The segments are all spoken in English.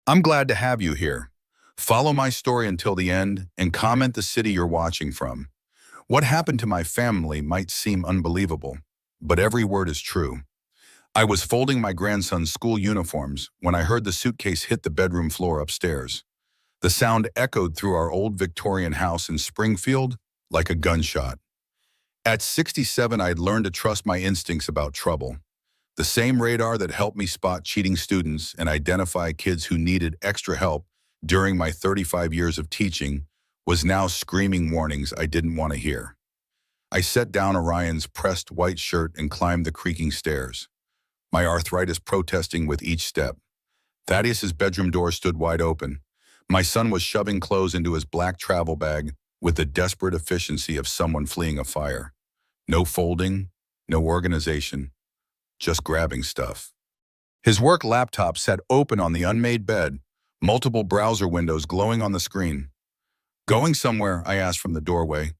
I'm glad to have you here. Follow my story until the end and comment the city you're watching from. What happened to my family might seem unbelievable, but every word is true. I was folding my grandson's school uniforms when I heard the suitcase hit the bedroom floor upstairs. The sound echoed through our old Victorian house in Springfield like a gunshot. At 67, I'd learned to trust my instincts about trouble. The same radar that helped me spot cheating students and identify kids who needed extra help during my 35 years of teaching was now screaming warnings I didn't want to hear. I set down Orion's pressed white shirt and climbed the creaking stairs, my arthritis protesting with each step. Thaddeus's bedroom door stood wide open. My son was shoving clothes into his black travel bag with the desperate efficiency of someone fleeing a fire. No folding, no organization, just grabbing stuff. His work laptop sat open on the unmade bed, multiple browser windows glowing on the screen. "Going somewhere?" I asked from the doorway,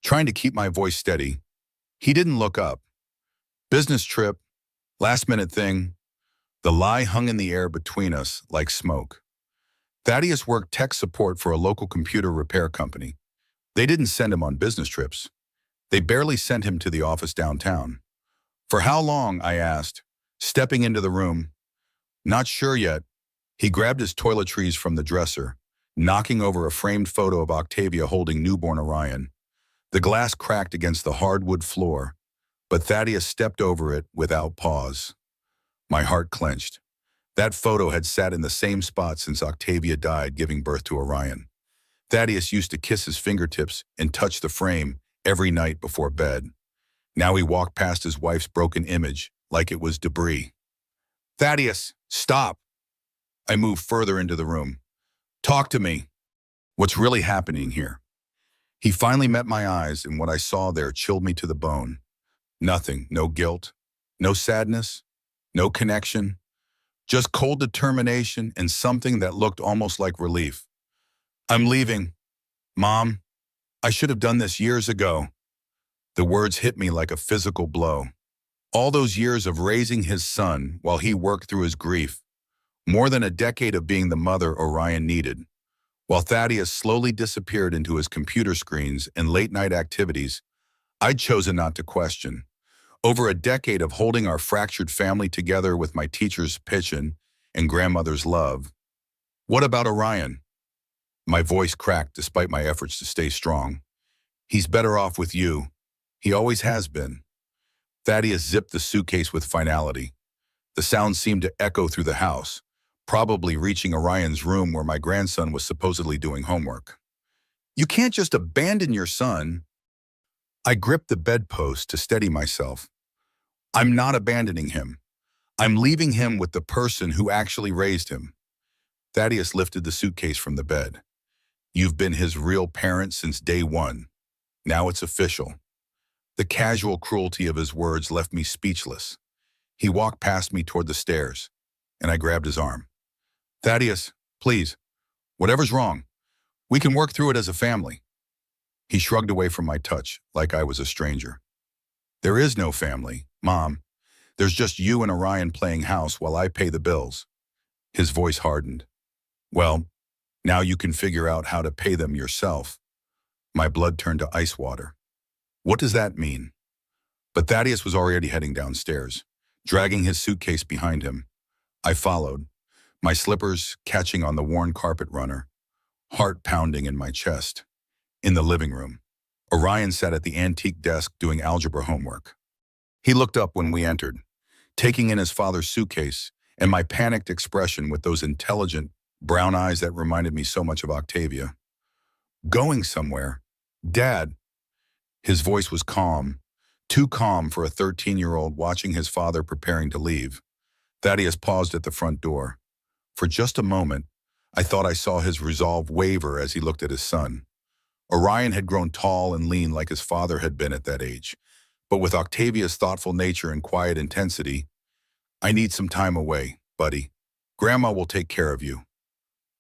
trying to keep my voice steady. He didn't look up. "Business trip, last-minute thing." The lie hung in the air between us like smoke. Thaddeus worked tech support for a local computer repair company. They didn't send him on business trips. They barely sent him to the office downtown. "For how long?" I asked, stepping into the room. "Not sure yet." He grabbed his toiletries from the dresser, knocking over a framed photo of Octavia holding newborn Orion. The glass cracked against the hardwood floor, but Thaddeus stepped over it without pause. My heart clenched. That photo had sat in the same spot since Octavia died giving birth to Orion. Thaddeus used to kiss his fingertips and touch the frame every night before bed. Now he walked past his wife's broken image like it was debris. "Thaddeus, stop!" I moved further into the room. "Talk to me. What's really happening here?" He finally met my eyes, and what I saw there chilled me to the bone. Nothing, no guilt, no sadness, no connection, just cold determination and something that looked almost like relief. "I'm leaving. Mom, I should have done this years ago." The words hit me like a physical blow. All those years of raising his son while he worked through his grief. More than a decade of being the mother Orion needed. While Thaddeus slowly disappeared into his computer screens and late-night activities, I'd chosen not to question. Over a decade of holding our fractured family together with my teacher's pitch and grandmother's love. "What about Orion?" My voice cracked despite my efforts to stay strong. "He's better off with you. He always has been." Thaddeus zipped the suitcase with finality. The sound seemed to echo through the house, probably reaching Orion's room where my grandson was supposedly doing homework. "You can't just abandon your son." I gripped the bedpost to steady myself. "I'm not abandoning him. I'm leaving him with the person who actually raised him." Thaddeus lifted the suitcase from the bed. "You've been his real parent since day one. Now it's official." The casual cruelty of his words left me speechless. He walked past me toward the stairs, and I grabbed his arm. "Thaddeus, please, whatever's wrong, we can work through it as a family." He shrugged away from my touch, like I was a stranger. "There is no family, Mom. There's just you and Orion playing house while I pay the bills." His voice hardened. "Well, now you can figure out how to pay them yourself." My blood turned to ice water. What does that mean? But Thaddeus was already heading downstairs, dragging his suitcase behind him. I followed, my slippers catching on the worn carpet runner, heart pounding in my chest. In the living room, Orion sat at the antique desk doing algebra homework. He looked up when we entered, taking in his father's suitcase and my panicked expression with those intelligent, brown eyes that reminded me so much of Octavia. "Going somewhere? Dad?" His voice was calm, too calm for a 13-year-old watching his father preparing to leave. Thaddeus paused at the front door. For just a moment, I thought I saw his resolve waver as he looked at his son. Orion had grown tall and lean like his father had been at that age, but with Octavia's thoughtful nature and quiet intensity, "I need some time away, buddy. Grandma will take care of you."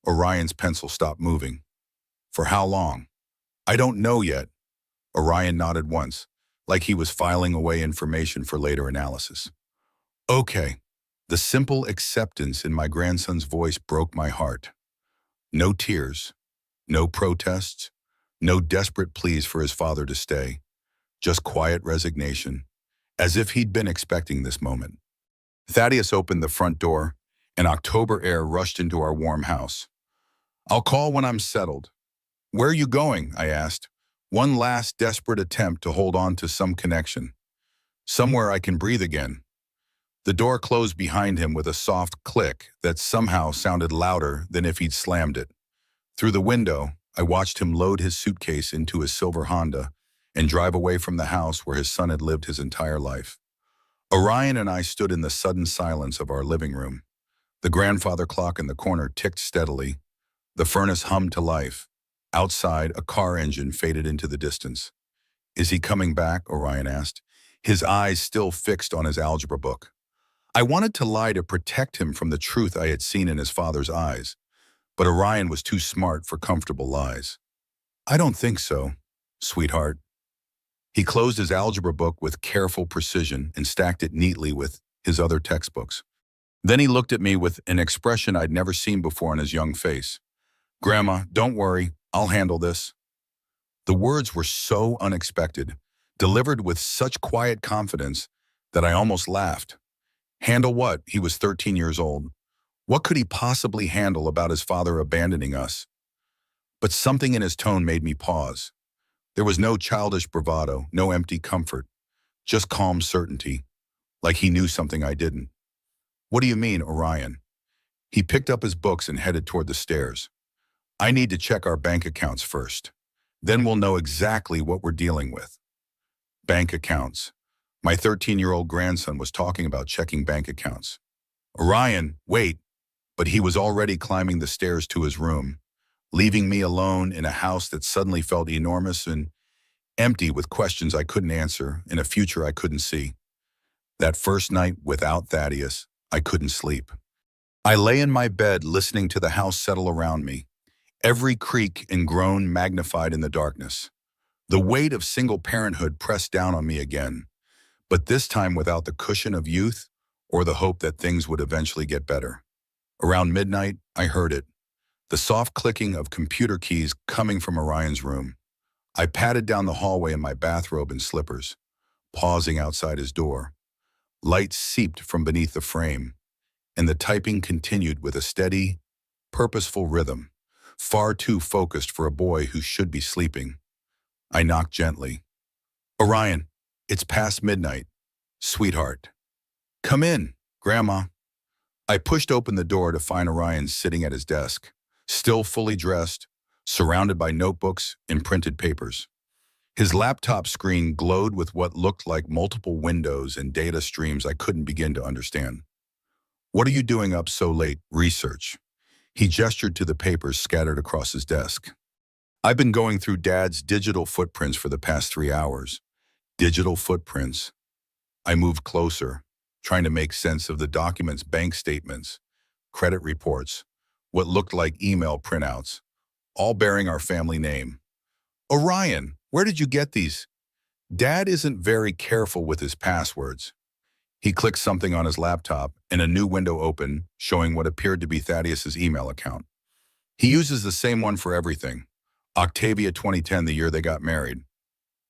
Orion's pencil stopped moving. "For how long?" "I don't know yet." Orion nodded once, like he was filing away information for later analysis. "Okay." The simple acceptance in my grandson's voice broke my heart. No tears, no protests, no desperate pleas for his father to stay, just quiet resignation, as if he'd been expecting this moment. Thaddeus opened the front door, and October air rushed into our warm house. "I'll call when I'm settled." "Where are you going?" I asked. One last desperate attempt to hold on to some connection. "Somewhere I can breathe again." The door closed behind him with a soft click that somehow sounded louder than if he'd slammed it. Through the window, I watched him load his suitcase into his silver Honda and drive away from the house where his son had lived his entire life. Orion and I stood in the sudden silence of our living room. The grandfather clock in the corner ticked steadily. The furnace hummed to life. Outside, a car engine faded into the distance. "Is he coming back?" Orion asked, his eyes still fixed on his algebra book. I wanted to lie to protect him from the truth I had seen in his father's eyes, but Orion was too smart for comfortable lies. "I don't think so, sweetheart." He closed his algebra book with careful precision and stacked it neatly with his other textbooks. Then he looked at me with an expression I'd never seen before on his young face. "Grandma, don't worry, I'll handle this." The words were so unexpected, delivered with such quiet confidence that I almost laughed. Handle what? He was 13 years old. What could he possibly handle about his father abandoning us? But something in his tone made me pause. There was no childish bravado, no empty comfort, just calm certainty, like he knew something I didn't. "What do you mean, Orion?" He picked up his books and headed toward the stairs. "I need to check our bank accounts first. Then we'll know exactly what we're dealing with." Bank accounts. My 13-year-old grandson was talking about checking bank accounts. "Orion, wait." But he was already climbing the stairs to his room, leaving me alone in a house that suddenly felt enormous and empty with questions I couldn't answer and a future I couldn't see. That first night without Thaddeus, I couldn't sleep. I lay in my bed listening to the house settle around me, every creak and groan magnified in the darkness. The weight of single parenthood pressed down on me again, but this time without the cushion of youth or the hope that things would eventually get better. Around midnight, I heard it, the soft clicking of computer keys coming from Orion's room. I padded down the hallway in my bathrobe and slippers, pausing outside his door. Light seeped from beneath the frame, and the typing continued with a steady, purposeful rhythm, far too focused for a boy who should be sleeping. I knocked gently. "Orion, it's past midnight. Sweetheart." "Come in, Grandma." I pushed open the door to find Orion sitting at his desk, still fully dressed, surrounded by notebooks and printed papers. His laptop screen glowed with what looked like multiple windows and data streams I couldn't begin to understand. "What are you doing up so late?" "Research." He gestured to the papers scattered across his desk. "I've been going through Dad's digital footprints for the past 3 hours. Digital footprints." I moved closer, trying to make sense of the documents, bank statements, credit reports, what looked like email printouts, all bearing our family name. "Orion, where did you get these?" "Dad isn't very careful with his passwords." He clicked something on his laptop, and a new window opened, showing what appeared to be Thaddeus's email account. "He uses the same one for everything. Octavia 2010, the year they got married."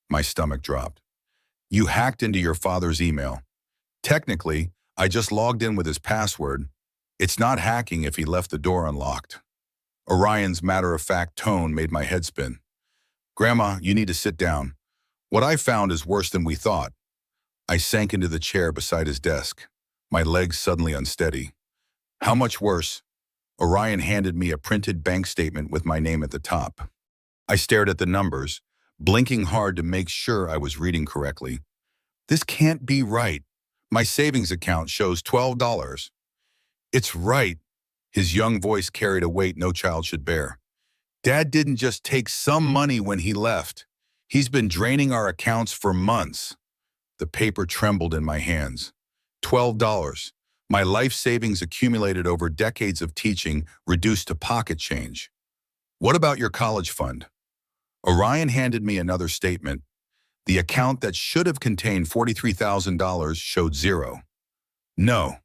My stomach dropped. "You hacked into your father's email." "Technically, I just logged in with his password. It's not hacking if he left the door unlocked." Orion's matter-of-fact tone made my head spin. "Grandma, you need to sit down. What I found is worse than we thought." I sank into the chair beside his desk, my legs suddenly unsteady. "How much worse?" Orion handed me a printed bank statement with my name at the top. I stared at the numbers, blinking hard to make sure I was reading correctly. "This can't be right. My savings account shows $12. "It's right." His young voice carried a weight no child should bear. "Dad didn't just take some money when he left. He's been draining our accounts for months." The paper trembled in my hands. $12. My life savings accumulated over decades of teaching, reduced to pocket change. "What about your college fund?" Orion handed me another statement. The account that should have contained $43,000 showed zero. "No."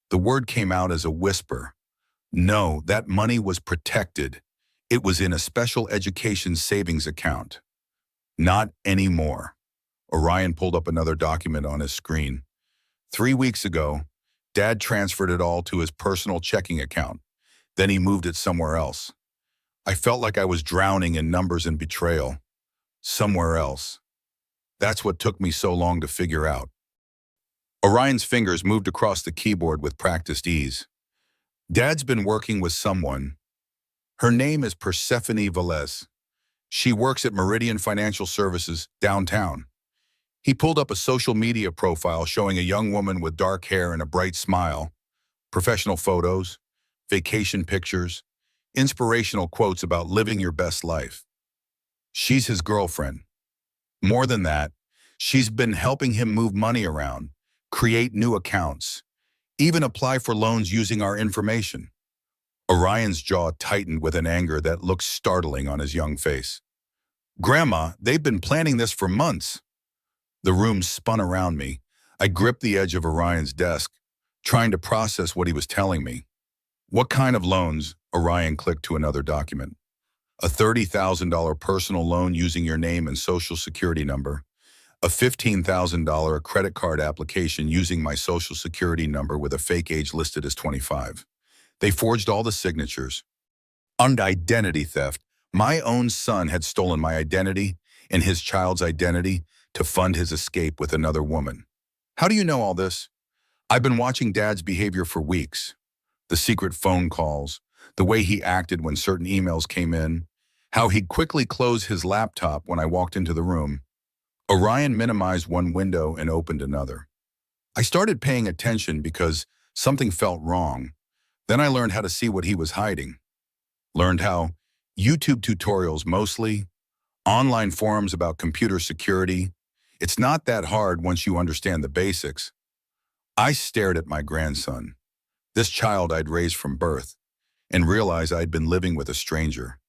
The word came out as a whisper. No, that money was protected. It was in a special education savings account. Not anymore. Orion pulled up another document on his screen. 3 weeks ago, Dad transferred it all to his personal checking account. Then he moved it somewhere else. I felt like I was drowning in numbers and betrayal. Somewhere else. That's what took me so long to figure out. Orion's fingers moved across the keyboard with practiced ease. Dad's been working with someone. Her name is Persephone Velez. She works at Meridian Financial Services downtown. He pulled up a social media profile showing a young woman with dark hair and a bright smile, professional photos, vacation pictures, inspirational quotes about living your best life. She's his girlfriend. More than that, she's been helping him move money around, create new accounts, even apply for loans using our information. Orion's jaw tightened with an anger that looked startling on his young face. Grandma, they've been planning this for months. The room spun around me. I gripped the edge of Orion's desk, trying to process what he was telling me. What kind of loans? Orion clicked to another document. A $30,000 personal loan using your name and social security number. A $15,000 credit card application using my social security number with a fake age listed as 25. They forged all the signatures. On identity theft, my own son had stolen my identity and his child's identity to fund his escape with another woman. How do you know all this? I've been watching Dad's behavior for weeks. The secret phone calls, the way he acted when certain emails came in, how he'd quickly close his laptop when I walked into the room. Orion minimized one window and opened another. I started paying attention because something felt wrong. Then I learned how to see what he was hiding. Learned how YouTube tutorials mostly, online forums about computer security. It's not that hard once you understand the basics. I stared at my grandson, this child I'd raised from birth, and realized I'd been living with a stranger.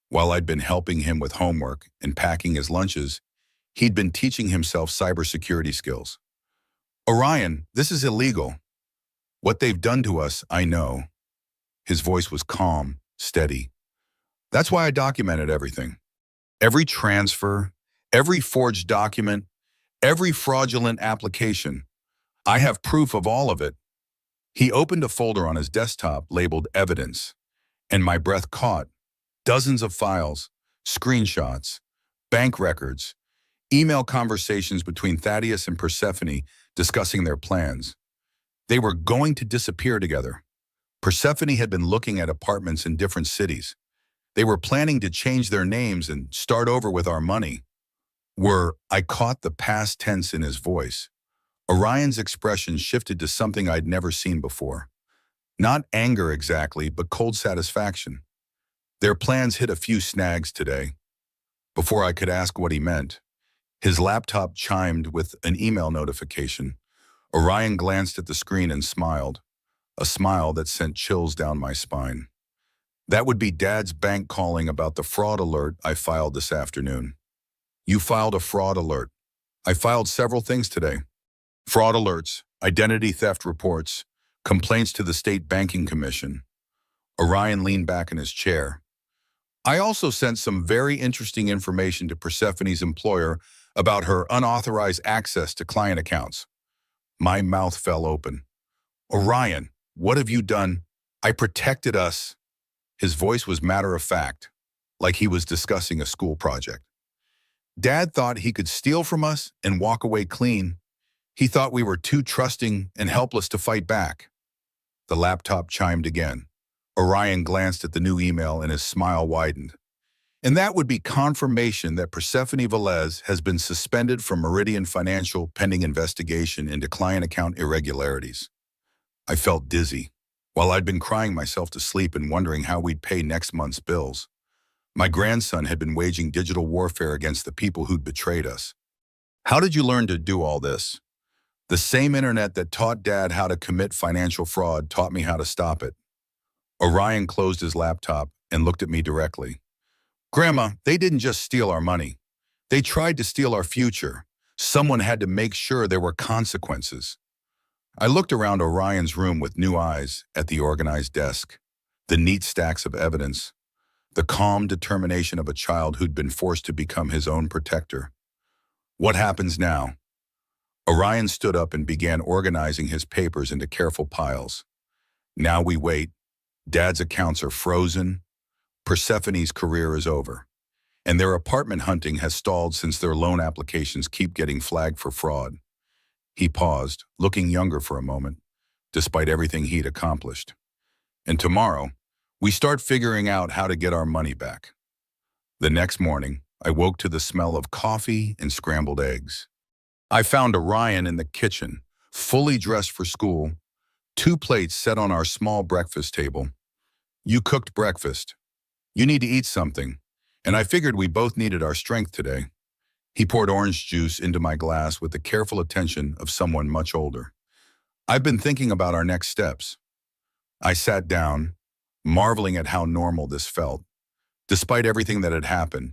While I'd been helping him with homework and packing his lunches, he'd been teaching himself cybersecurity skills. Orion, this is illegal. What they've done to us, I know. His voice was calm, steady. That's why I documented everything. Every transfer, every forged document, every fraudulent application. I have proof of all of it. He opened a folder on his desktop labeled Evidence, and my breath caught. Dozens of files, screenshots, bank records, email conversations between Thaddeus and Persephone discussing their plans. They were going to disappear together. Persephone had been looking at apartments in different cities. They were planning to change their names and start over with our money. I caught the past tense in his voice. Orion's expression shifted to something I'd never seen before. Not anger exactly, but cold satisfaction. Their plans hit a few snags today. Before I could ask what he meant, his laptop chimed with an email notification. Orion glanced at the screen and smiled, a smile that sent chills down my spine. That would be Dad's bank calling about the fraud alert I filed this afternoon. You filed a fraud alert. I filed several things today. Fraud alerts, identity theft reports, complaints to the State Banking Commission. Orion leaned back in his chair. I also sent some very interesting information to Persephone's employer about her unauthorized access to client accounts. My mouth fell open. Orion, what have you done? I protected us. His voice was matter-of-fact, like he was discussing a school project. Dad thought he could steal from us and walk away clean. He thought we were too trusting and helpless to fight back. The laptop chimed again. Orion glanced at the new email and his smile widened. And that would be confirmation that Persephone Velez has been suspended from Meridian Financial pending investigation into client account irregularities. I felt dizzy. While I'd been crying myself to sleep and wondering how we'd pay next month's bills, my grandson had been waging digital warfare against the people who'd betrayed us. How did you learn to do all this? The same internet that taught Dad how to commit financial fraud taught me how to stop it. Orion closed his laptop and looked at me directly. Grandma, they didn't just steal our money. They tried to steal our future. Someone had to make sure there were consequences. I looked around Orion's room with new eyes at the organized desk, the neat stacks of evidence, the calm determination of a child who'd been forced to become his own protector. What happens now? Orion stood up and began organizing his papers into careful piles. Now we wait. Dad's accounts are frozen. Persephone's career is over. And their apartment hunting has stalled since their loan applications keep getting flagged for fraud. He paused, looking younger for a moment, despite everything he'd accomplished. And tomorrow, we start figuring out how to get our money back. The next morning, I woke to the smell of coffee and scrambled eggs. I found Orion in the kitchen, fully dressed for school, 2 plates set on our small breakfast table. You cooked breakfast. You need to eat something, and I figured we both needed our strength today. He poured orange juice into my glass with the careful attention of someone much older. I've been thinking about our next steps. I sat down, marveling at how normal this felt. Despite everything that had happened,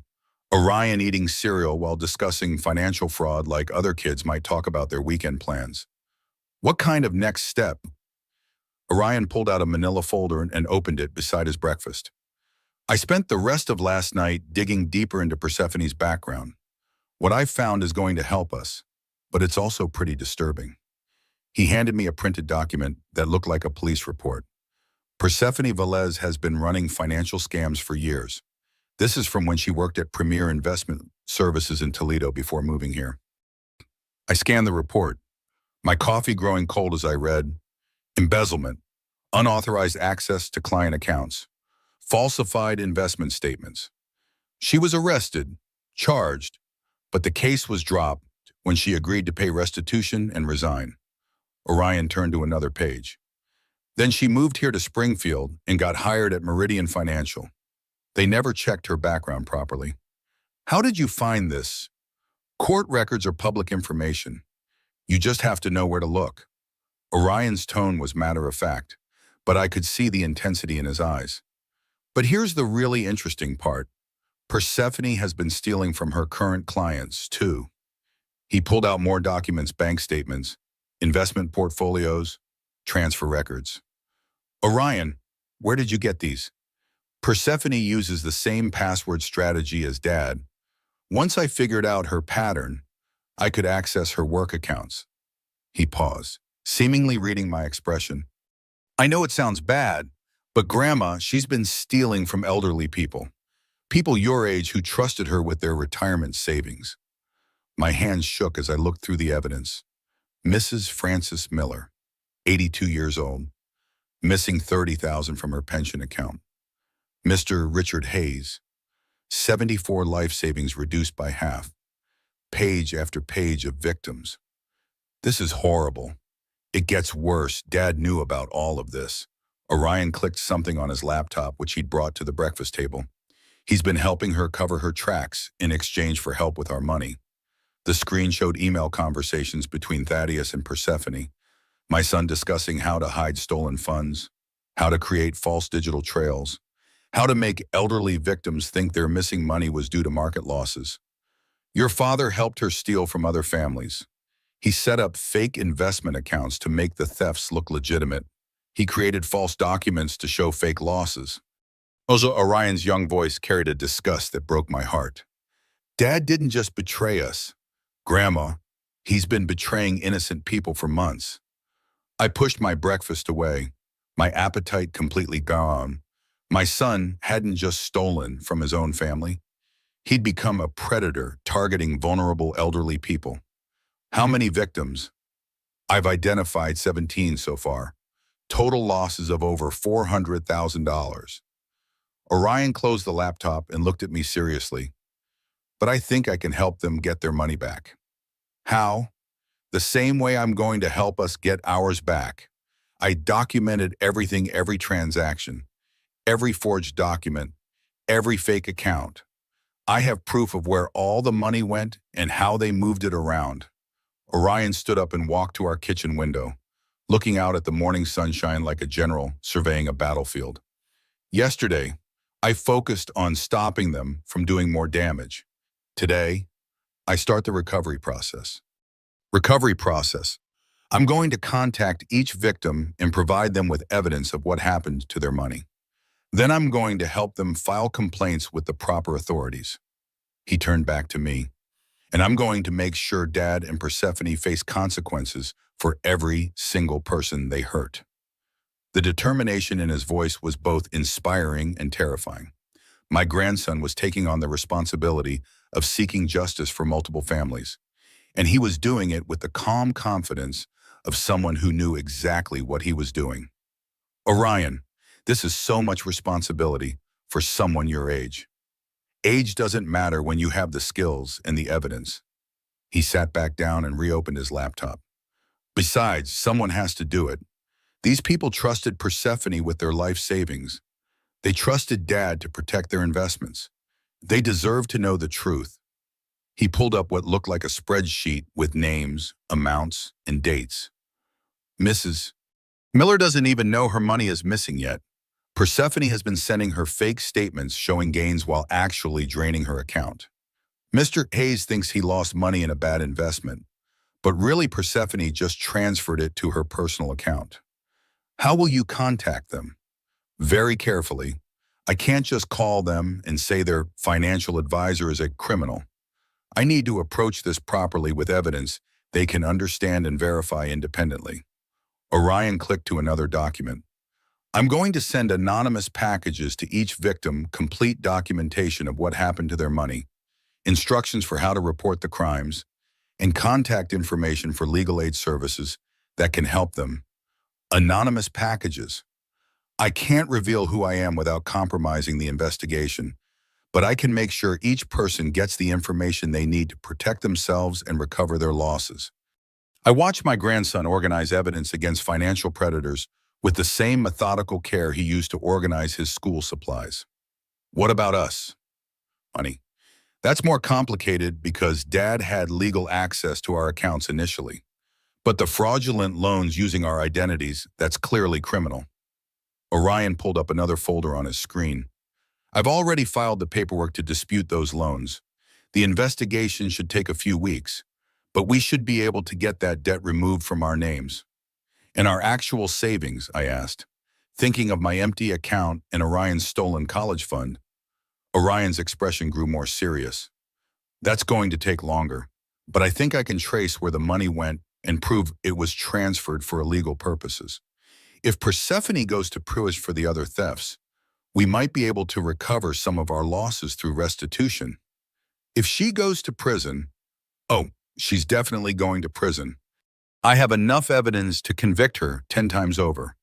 Orion eating cereal while discussing financial fraud like other kids might talk about their weekend plans. What kind of next step? Orion pulled out a manila folder and opened it beside his breakfast. I spent the rest of last night digging deeper into Persephone's background. What I found is going to help us, but it's also pretty disturbing. He handed me a printed document that looked like a police report. Persephone Velez has been running financial scams for years. This is from when she worked at Premier Investment Services in Toledo before moving here. I scanned the report, my coffee growing cold as I read: embezzlement, unauthorized access to client accounts, falsified investment statements. She was arrested, charged, but the case was dropped when she agreed to pay restitution and resign. Orion turned to another page. Then she moved here to Springfield and got hired at Meridian Financial. They never checked her background properly. How did you find this? Court records are public information. You just have to know where to look. Orion's tone was matter-of-fact, but I could see the intensity in his eyes. But here's the really interesting part. Persephone has been stealing from her current clients, too. He pulled out more documents, bank statements, investment portfolios, transfer records. Orion, where did you get these? Persephone uses the same password strategy as Dad. Once I figured out her pattern, I could access her work accounts. He paused, seemingly reading my expression. I know it sounds bad, but Grandma, she's been stealing from elderly people. People your age who trusted her with their retirement savings. My hands shook as I looked through the evidence. Mrs. Frances Miller, 82 years old, missing $30,000 from her pension account. Mr. Richard Hayes, 74 life savings reduced by half. Page after page of victims. This is horrible. It gets worse. Dad knew about all of this. Orion clicked something on his laptop, which he'd brought to the breakfast table. He's been helping her cover her tracks in exchange for help with our money. The screen showed email conversations between Thaddeus and Persephone, my son discussing how to hide stolen funds, how to create false digital trails, how to make elderly victims think their missing money was due to market losses. Your father helped her steal from other families. He set up fake investment accounts to make the thefts look legitimate. He created false documents to show fake losses. Also, Orion's young voice carried a disgust that broke my heart. Dad didn't just betray us. Grandma, he's been betraying innocent people for months. I pushed my breakfast away, my appetite completely gone. My son hadn't just stolen from his own family. He'd become a predator targeting vulnerable elderly people. How many victims? I've identified 17 so far. Total losses of over $400,000. Orion closed the laptop and looked at me seriously. But I think I can help them get their money back. How? The same way I'm going to help us get ours back. I documented everything, every transaction, every forged document, every fake account. I have proof of where all the money went and how they moved it around. Orion stood up and walked to our kitchen window, looking out at the morning sunshine like a general surveying a battlefield. Yesterday, I focused on stopping them from doing more damage. Today, I start the recovery process. Recovery process. I'm going to contact each victim and provide them with evidence of what happened to their money. Then I'm going to help them file complaints with the proper authorities. He turned back to me. And I'm going to make sure Dad and Persephone face consequences for every single person they hurt. The determination in his voice was both inspiring and terrifying. My grandson was taking on the responsibility of seeking justice for multiple families, and he was doing it with the calm confidence of someone who knew exactly what he was doing. Orion, this is so much responsibility for someone your age. Age doesn't matter when you have the skills and the evidence. He sat back down and reopened his laptop. Besides, someone has to do it. These people trusted Persephone with their life savings. They trusted Dad to protect their investments. They deserve to know the truth. He pulled up what looked like a spreadsheet with names, amounts, and dates. Mrs. Miller doesn't even know her money is missing yet. Persephone has been sending her fake statements showing gains while actually draining her account. Mr. Hayes thinks he lost money in a bad investment, but really Persephone just transferred it to her personal account. How will you contact them? Very carefully. I can't just call them and say their financial advisor is a criminal. I need to approach this properly with evidence they can understand and verify independently. Orion clicked to another document. I'm going to send anonymous packages to each victim, complete documentation of what happened to their money, instructions for how to report the crimes, and contact information for legal aid services that can help them. Anonymous packages. I can't reveal who I am without compromising the investigation, but I can make sure each person gets the information they need to protect themselves and recover their losses. I watched my grandson organize evidence against financial predators with the same methodical care he used to organize his school supplies. What about us? Honey, that's more complicated because Dad had legal access to our accounts initially. But the fraudulent loans using our identities, that's clearly criminal. Orion pulled up another folder on his screen. I've already filed the paperwork to dispute those loans. The investigation should take a few weeks, but we should be able to get that debt removed from our names. And our actual savings, I asked, thinking of my empty account and Orion's stolen college fund. Orion's expression grew more serious. That's going to take longer, but I think I can trace where the money went and prove it was transferred for illegal purposes. If Persephone goes to prison for the other thefts, we might be able to recover some of our losses through restitution. If she goes to prison, she's definitely going to prison. I have enough evidence to convict her 10 times over.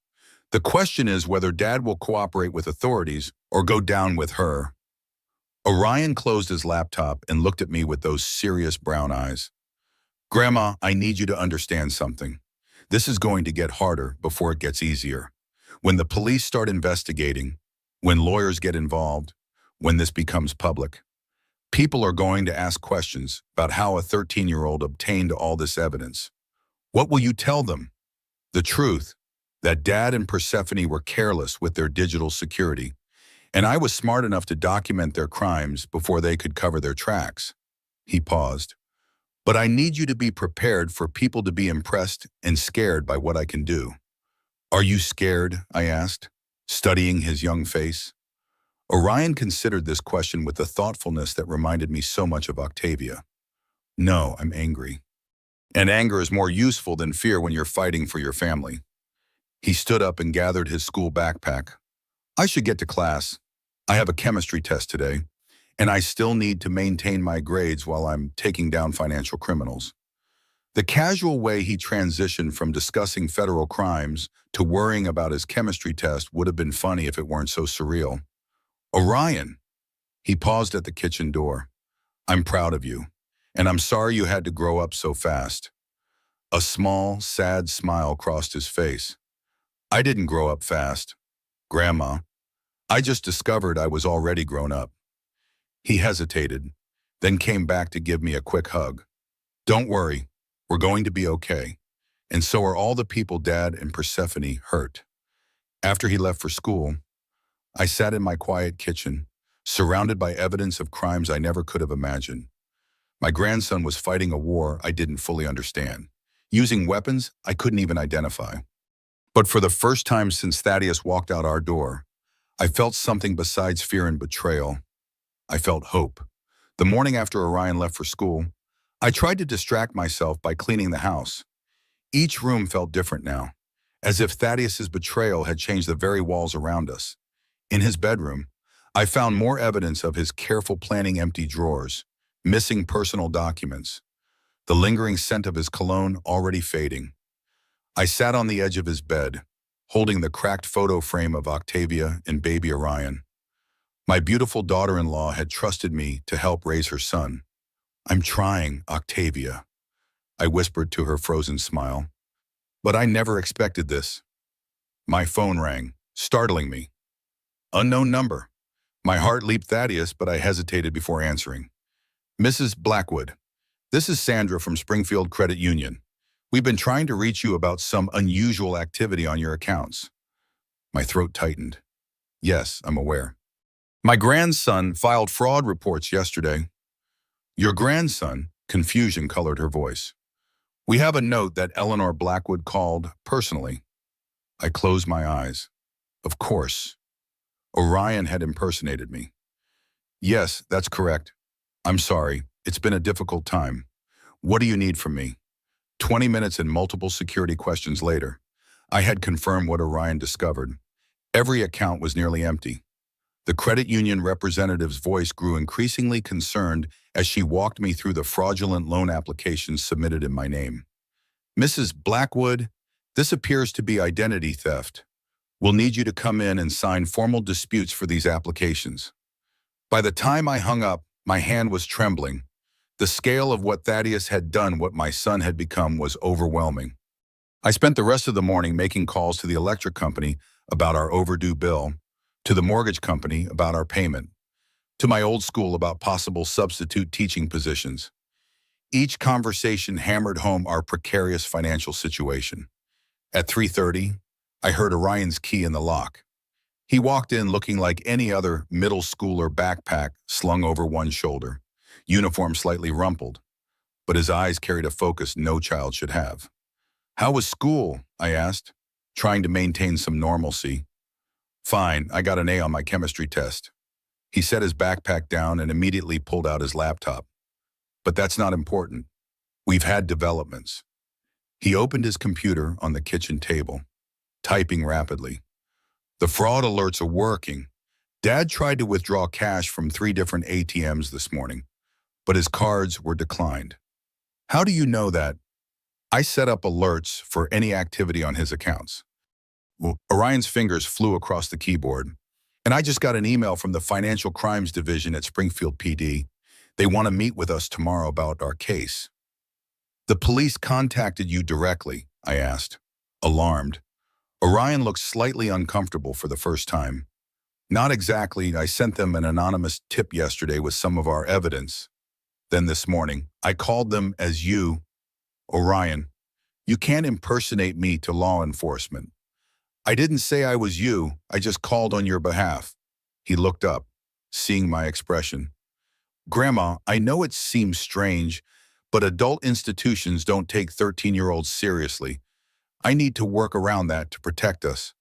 The question is whether Dad will cooperate with authorities or go down with her. Orion closed his laptop and looked at me with those serious brown eyes. Grandma, I need you to understand something. This is going to get harder before it gets easier. When the police start investigating, when lawyers get involved, when this becomes public, people are going to ask questions about how a 13-year-old obtained all this evidence. What will you tell them? The truth, that Dad and Persephone were careless with their digital security, and I was smart enough to document their crimes before they could cover their tracks. He paused. But I need you to be prepared for people to be impressed and scared by what I can do. Are you scared? I asked, studying his young face. Orion considered this question with a thoughtfulness that reminded me so much of Octavia. No, I'm angry. And anger is more useful than fear when you're fighting for your family. He stood up and gathered his school backpack. I should get to class. I have a chemistry test today, and I still need to maintain my grades while I'm taking down financial criminals. The casual way he transitioned from discussing federal crimes to worrying about his chemistry test would have been funny if it weren't so surreal. Orion, he paused at the kitchen door. I'm proud of you, and I'm sorry you had to grow up so fast. A small, sad smile crossed his face. I didn't grow up fast, Grandma. I just discovered I was already grown up. He hesitated, then came back to give me a quick hug. Don't worry, we're going to be okay. And so are all the people Dad and Persephone hurt. After he left for school, I sat in my quiet kitchen, surrounded by evidence of crimes I never could have imagined. My grandson was fighting a war I didn't fully understand, using weapons I couldn't even identify. But for the first time since Thaddeus walked out our door, I felt something besides fear and betrayal. I felt hope. The morning after Orion left for school, I tried to distract myself by cleaning the house. Each room felt different now, as if Thaddeus's betrayal had changed the very walls around us. In his bedroom, I found more evidence of his careful planning: empty drawers, missing personal documents, the lingering scent of his cologne already fading. I sat on the edge of his bed, holding the cracked photo frame of Octavia and baby Orion. My beautiful daughter-in-law had trusted me to help raise her son. "I'm trying, Octavia," I whispered to her frozen smile. "But I never expected this." My phone rang, startling me. Unknown number. My heart leaped Thaddeus, but I hesitated before answering. "Mrs. Blackwood, this is Sandra from Springfield Credit Union. We've been trying to reach you about some unusual activity on your accounts." My throat tightened. "Yes, I'm aware. My grandson filed fraud reports yesterday." "Your grandson?" Confusion colored her voice. "We have a note that Eleanor Blackwood called personally." I closed my eyes. Of course. Orion had impersonated me. "Yes, that's correct. I'm sorry. It's been a difficult time. What do you need from me?" 20 minutes and multiple security questions later, I had confirmed what Orion discovered. Every account was nearly empty. The credit union representative's voice grew increasingly concerned as she walked me through the fraudulent loan applications submitted in my name. "Mrs. Blackwood, this appears to be identity theft. We'll need you to come in and sign formal disputes for these applications." By the time I hung up, my hand was trembling. The scale of what Thaddeus had done, what my son had become, was overwhelming. I spent the rest of the morning making calls to the electric company about our overdue bill, to the mortgage company about our payment, to my old school about possible substitute teaching positions. Each conversation hammered home our precarious financial situation. At 3:30, I heard Orion's key in the lock. He walked in looking like any other middle schooler, backpack slung over one shoulder, uniform slightly rumpled, but his eyes carried a focus no child should have. "How was school?" I asked, trying to maintain some normalcy. "Fine, I got an A on my chemistry test." He set his backpack down and immediately pulled out his laptop. "But that's not important. We've had developments." He opened his computer on the kitchen table, typing rapidly. "The fraud alerts are working. Dad tried to withdraw cash from 3 different ATMs this morning, but his cards were declined." "How do you know that?" "I set up alerts for any activity on his accounts." Orion's fingers flew across the keyboard. "And I just got an email from the Financial Crimes Division at Springfield PD. They want to meet with us tomorrow about our case." "The police contacted you directly?" I asked, alarmed. Orion looked slightly uncomfortable for the first time. "Not exactly. I sent them an anonymous tip yesterday with some of our evidence. Then this morning, I called them as you." "Orion, you can't impersonate me to law enforcement." "I didn't say I was you. I just called on your behalf." He looked up, seeing my expression. "Grandma, I know it seems strange, but adult institutions don't take 13-year-olds seriously. I need to work around that to protect us."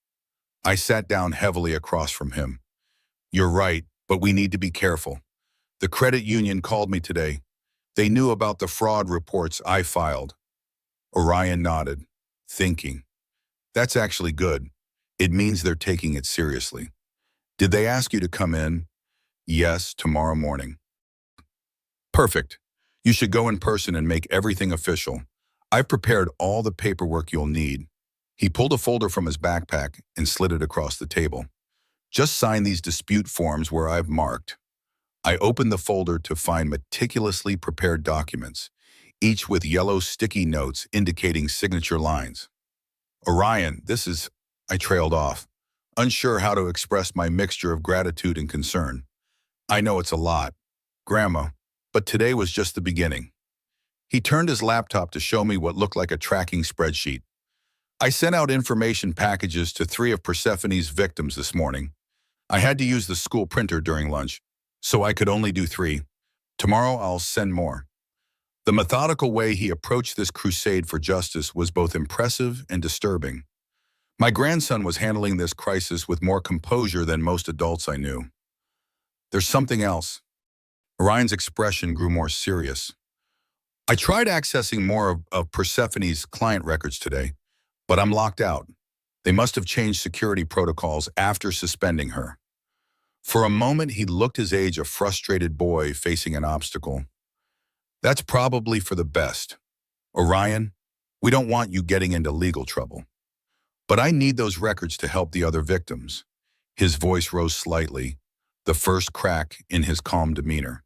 I sat down heavily across from him. "You're right, but we need to be careful. The credit union called me today. They knew about the fraud reports I filed." Orion nodded, thinking. "That's actually good. It means they're taking it seriously." "Did they ask you to come in?" "Yes, tomorrow morning." "Perfect. You should go in person and make everything official. I've prepared all the paperwork you'll need." He pulled a folder from his backpack and slid it across the table. "Just sign these dispute forms where I've marked." I opened the folder to find meticulously prepared documents, each with yellow sticky notes indicating signature lines. "Orion, this is..." I trailed off, unsure how to express my mixture of gratitude and concern. "I know it's a lot, Grandma, but today was just the beginning." He turned his laptop to show me what looked like a tracking spreadsheet. "I sent out information packages to 3 of Persephone's victims this morning. I had to use the school printer during lunch, so I could only do 3. Tomorrow I'll send more." The methodical way he approached this crusade for justice was both impressive and disturbing. My grandson was handling this crisis with more composure than most adults I knew. There's something else. Orion's expression grew more serious. I tried accessing more of Persephone's client records today, but I'm locked out. They must have changed security protocols after suspending her. For a moment, he looked his age, a frustrated boy facing an obstacle. That's probably for the best. Orion, we don't want you getting into legal trouble. But I need those records to help the other victims. His voice rose slightly, the first crack in his calm demeanor.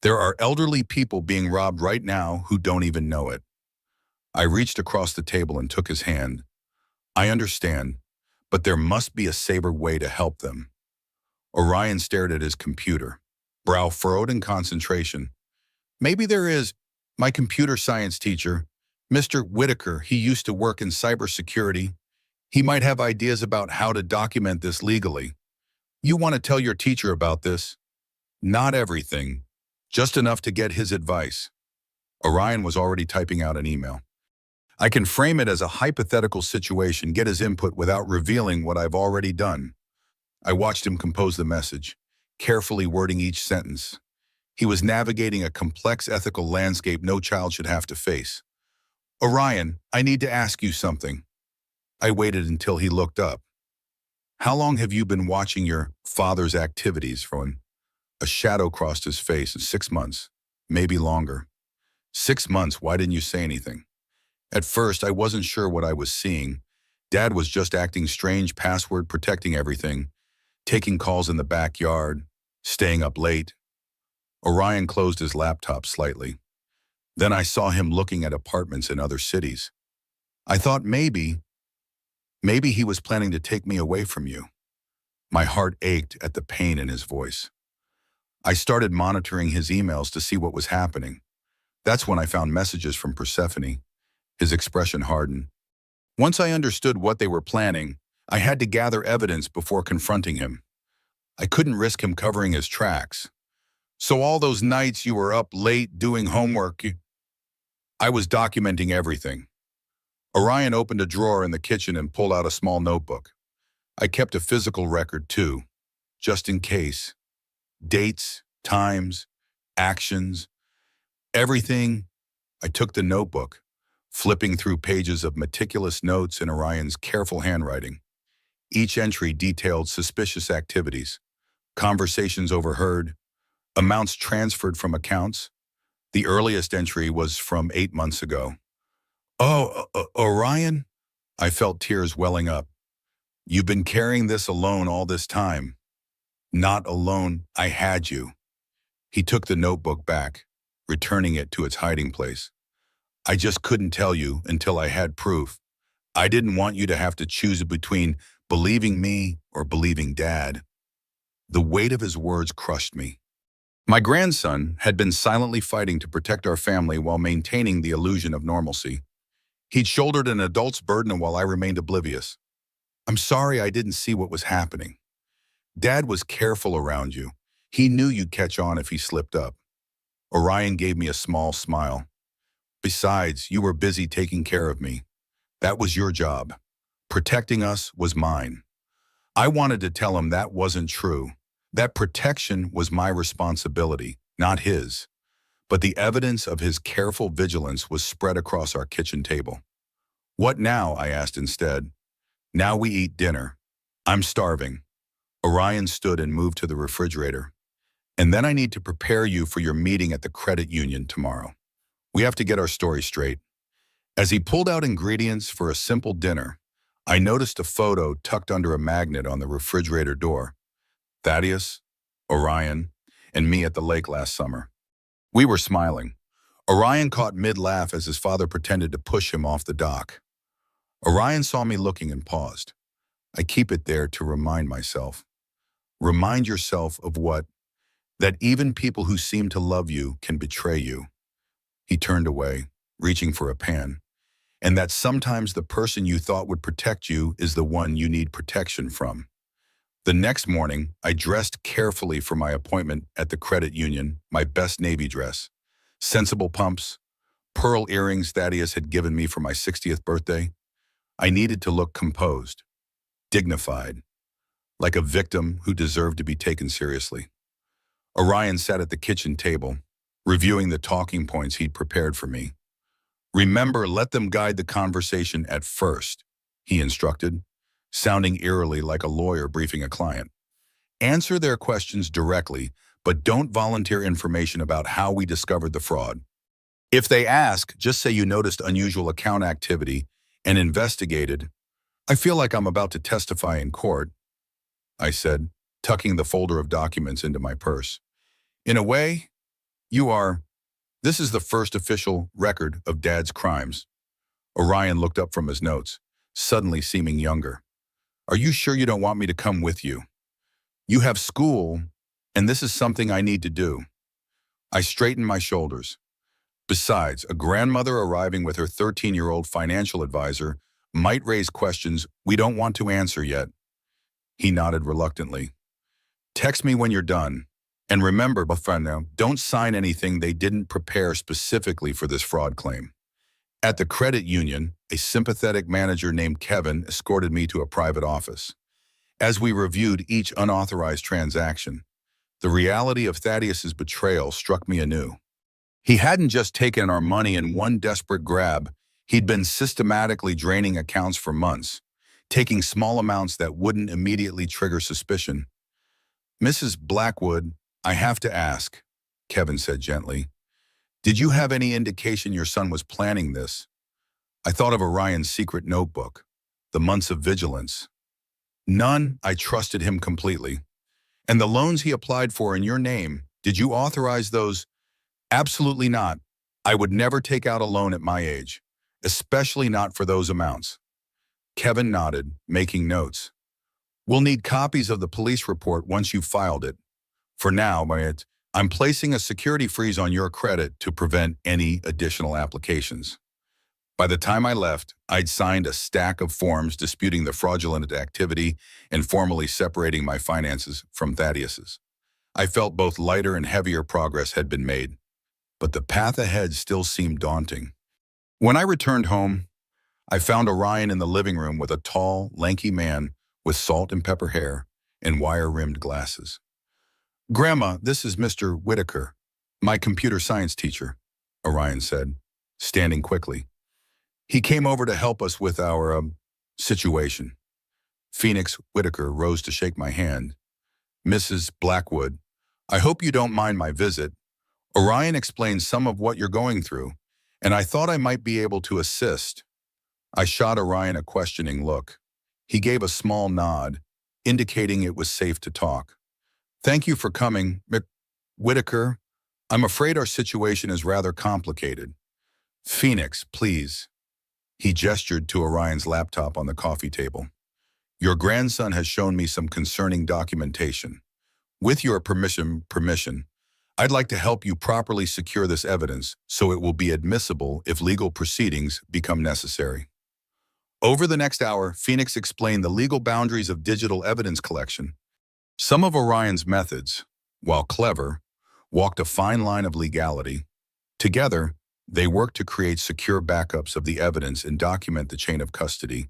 There are elderly people being robbed right now who don't even know it. I reached across the table and took his hand. I understand, but there must be a safer way to help them. Orion stared at his computer, brow furrowed in concentration. Maybe there is. My computer science teacher, Mr. Whitaker, he used to work in cybersecurity. He might have ideas about how to document this legally. You want to tell your teacher about this? Not everything, just enough to get his advice. Orion was already typing out an email. I can frame it as a hypothetical situation, get his input without revealing what I've already done. I watched him compose the message, carefully wording each sentence. He was navigating a complex ethical landscape no child should have to face. Orion, I need to ask you something. I waited until he looked up. How long have you been watching your father's activities? A shadow crossed his face. 6 months, maybe longer. 6 months, why didn't you say anything? At first, I wasn't sure what I was seeing. Dad was just acting strange, password protecting everything, taking calls in the backyard, staying up late. Orion closed his laptop slightly. Then I saw him looking at apartments in other cities. I thought maybe he was planning to take me away from you. My heart ached at the pain in his voice. I started monitoring his emails to see what was happening. That's when I found messages from Persephone. His expression hardened. Once I understood what they were planning, I had to gather evidence before confronting him. I couldn't risk him covering his tracks. So all those nights you were up late doing homework, I was documenting everything. Orion opened a drawer in the kitchen and pulled out a small notebook. I kept a physical record too, just in case. Dates, times, actions, everything. I took the notebook, flipping through pages of meticulous notes in Orion's careful handwriting. Each entry detailed suspicious activities, conversations overheard, amounts transferred from accounts. The earliest entry was from 8 months ago. Oh, Orion? I felt tears welling up. You've been carrying this alone all this time. Not alone, I had you. He took the notebook back, returning it to its hiding place. I just couldn't tell you until I had proof. I didn't want you to have to choose between believing me or believing Dad. The weight of his words crushed me. My grandson had been silently fighting to protect our family while maintaining the illusion of normalcy. He'd shouldered an adult's burden while I remained oblivious. I'm sorry I didn't see what was happening. Dad was careful around you. He knew you'd catch on if he slipped up. Orion gave me a small smile. Besides, you were busy taking care of me. That was your job. Protecting us was mine. I wanted to tell him that wasn't true. That protection was my responsibility, not his. But the evidence of his careful vigilance was spread across our kitchen table. What now? I asked instead. Now we eat dinner. I'm starving. Orion stood and moved to the refrigerator. And then I need to prepare you for your meeting at the credit union tomorrow. We have to get our story straight. As he pulled out ingredients for a simple dinner, I noticed a photo tucked under a magnet on the refrigerator door. Thaddeus, Orion, and me at the lake last summer. We were smiling. Orion caught mid-laugh as his father pretended to push him off the dock. Orion saw me looking and paused. I keep it there to remind myself. Remind yourself of what? That even people who seem to love you can betray you. He turned away, reaching for a pan. And that sometimes the person you thought would protect you is the one you need protection from. The next morning, I dressed carefully for my appointment at the credit union, my best navy dress. Sensible pumps, pearl earrings Thaddeus had given me for my 60th birthday. I needed to look composed, dignified, like a victim who deserved to be taken seriously. Orion sat at the kitchen table, reviewing the talking points he'd prepared for me. Remember, let them guide the conversation at first, he instructed, sounding eerily like a lawyer briefing a client. Answer their questions directly, but don't volunteer information about how we discovered the fraud. If they ask, just say you noticed unusual account activity and investigated. I feel like I'm about to testify in court, I said, tucking the folder of documents into my purse. In a way, you are. This is the first official record of Dad's crimes. Orion looked up from his notes, suddenly seeming younger. Are you sure you don't want me to come with you? You have school, and this is something I need to do. I straightened my shoulders. Besides, a grandmother arriving with her 13-year-old financial advisor might raise questions we don't want to answer yet. He nodded reluctantly. Text me when you're done. And remember, Bafano, don't sign anything they didn't prepare specifically for this fraud claim. At the credit union, a sympathetic manager named Kevin escorted me to a private office. As we reviewed each unauthorized transaction, the reality of Thaddeus's betrayal struck me anew. He hadn't just taken our money in one desperate grab, he'd been systematically draining accounts for months, taking small amounts that wouldn't immediately trigger suspicion. Mrs. Blackwood, I have to ask, Kevin said gently. Did you have any indication your son was planning this? I thought of Orion's secret notebook, the months of vigilance. None. I trusted him completely. And the loans he applied for in your name, did you authorize those? Absolutely not. I would never take out a loan at my age, especially not for those amounts. Kevin nodded, making notes. We'll need copies of the police report once you've filed it. For now, I'm placing a security freeze on your credit to prevent any additional applications. By the time I left, I'd signed a stack of forms disputing the fraudulent activity and formally separating my finances from Thaddeus's. I felt both lighter and heavier progress had been made, but the path ahead still seemed daunting. When I returned home, I found Orion in the living room with a tall, lanky man with salt and pepper hair and wire-rimmed glasses. Grandma, this is Mr. Whitaker, my computer science teacher, Orion said, standing quickly. He came over to help us with our, situation. Phoenix Whitaker rose to shake my hand. Mrs. Blackwood, I hope you don't mind my visit. Orion explained some of what you're going through, and I thought I might be able to assist. I shot Orion a questioning look. He gave a small nod, indicating it was safe to talk. Thank you for coming, Whitaker. I'm afraid our situation is rather complicated. Phoenix, please. He gestured to Orion's laptop on the coffee table. Your grandson has shown me some concerning documentation. With your permission, I'd like to help you properly secure this evidence so it will be admissible if legal proceedings become necessary. Over the next hour, Phoenix explained the legal boundaries of digital evidence collection. Some of Orion's methods, while clever, walked a fine line of legality. Together, they worked to create secure backups of the evidence and document the chain of custody.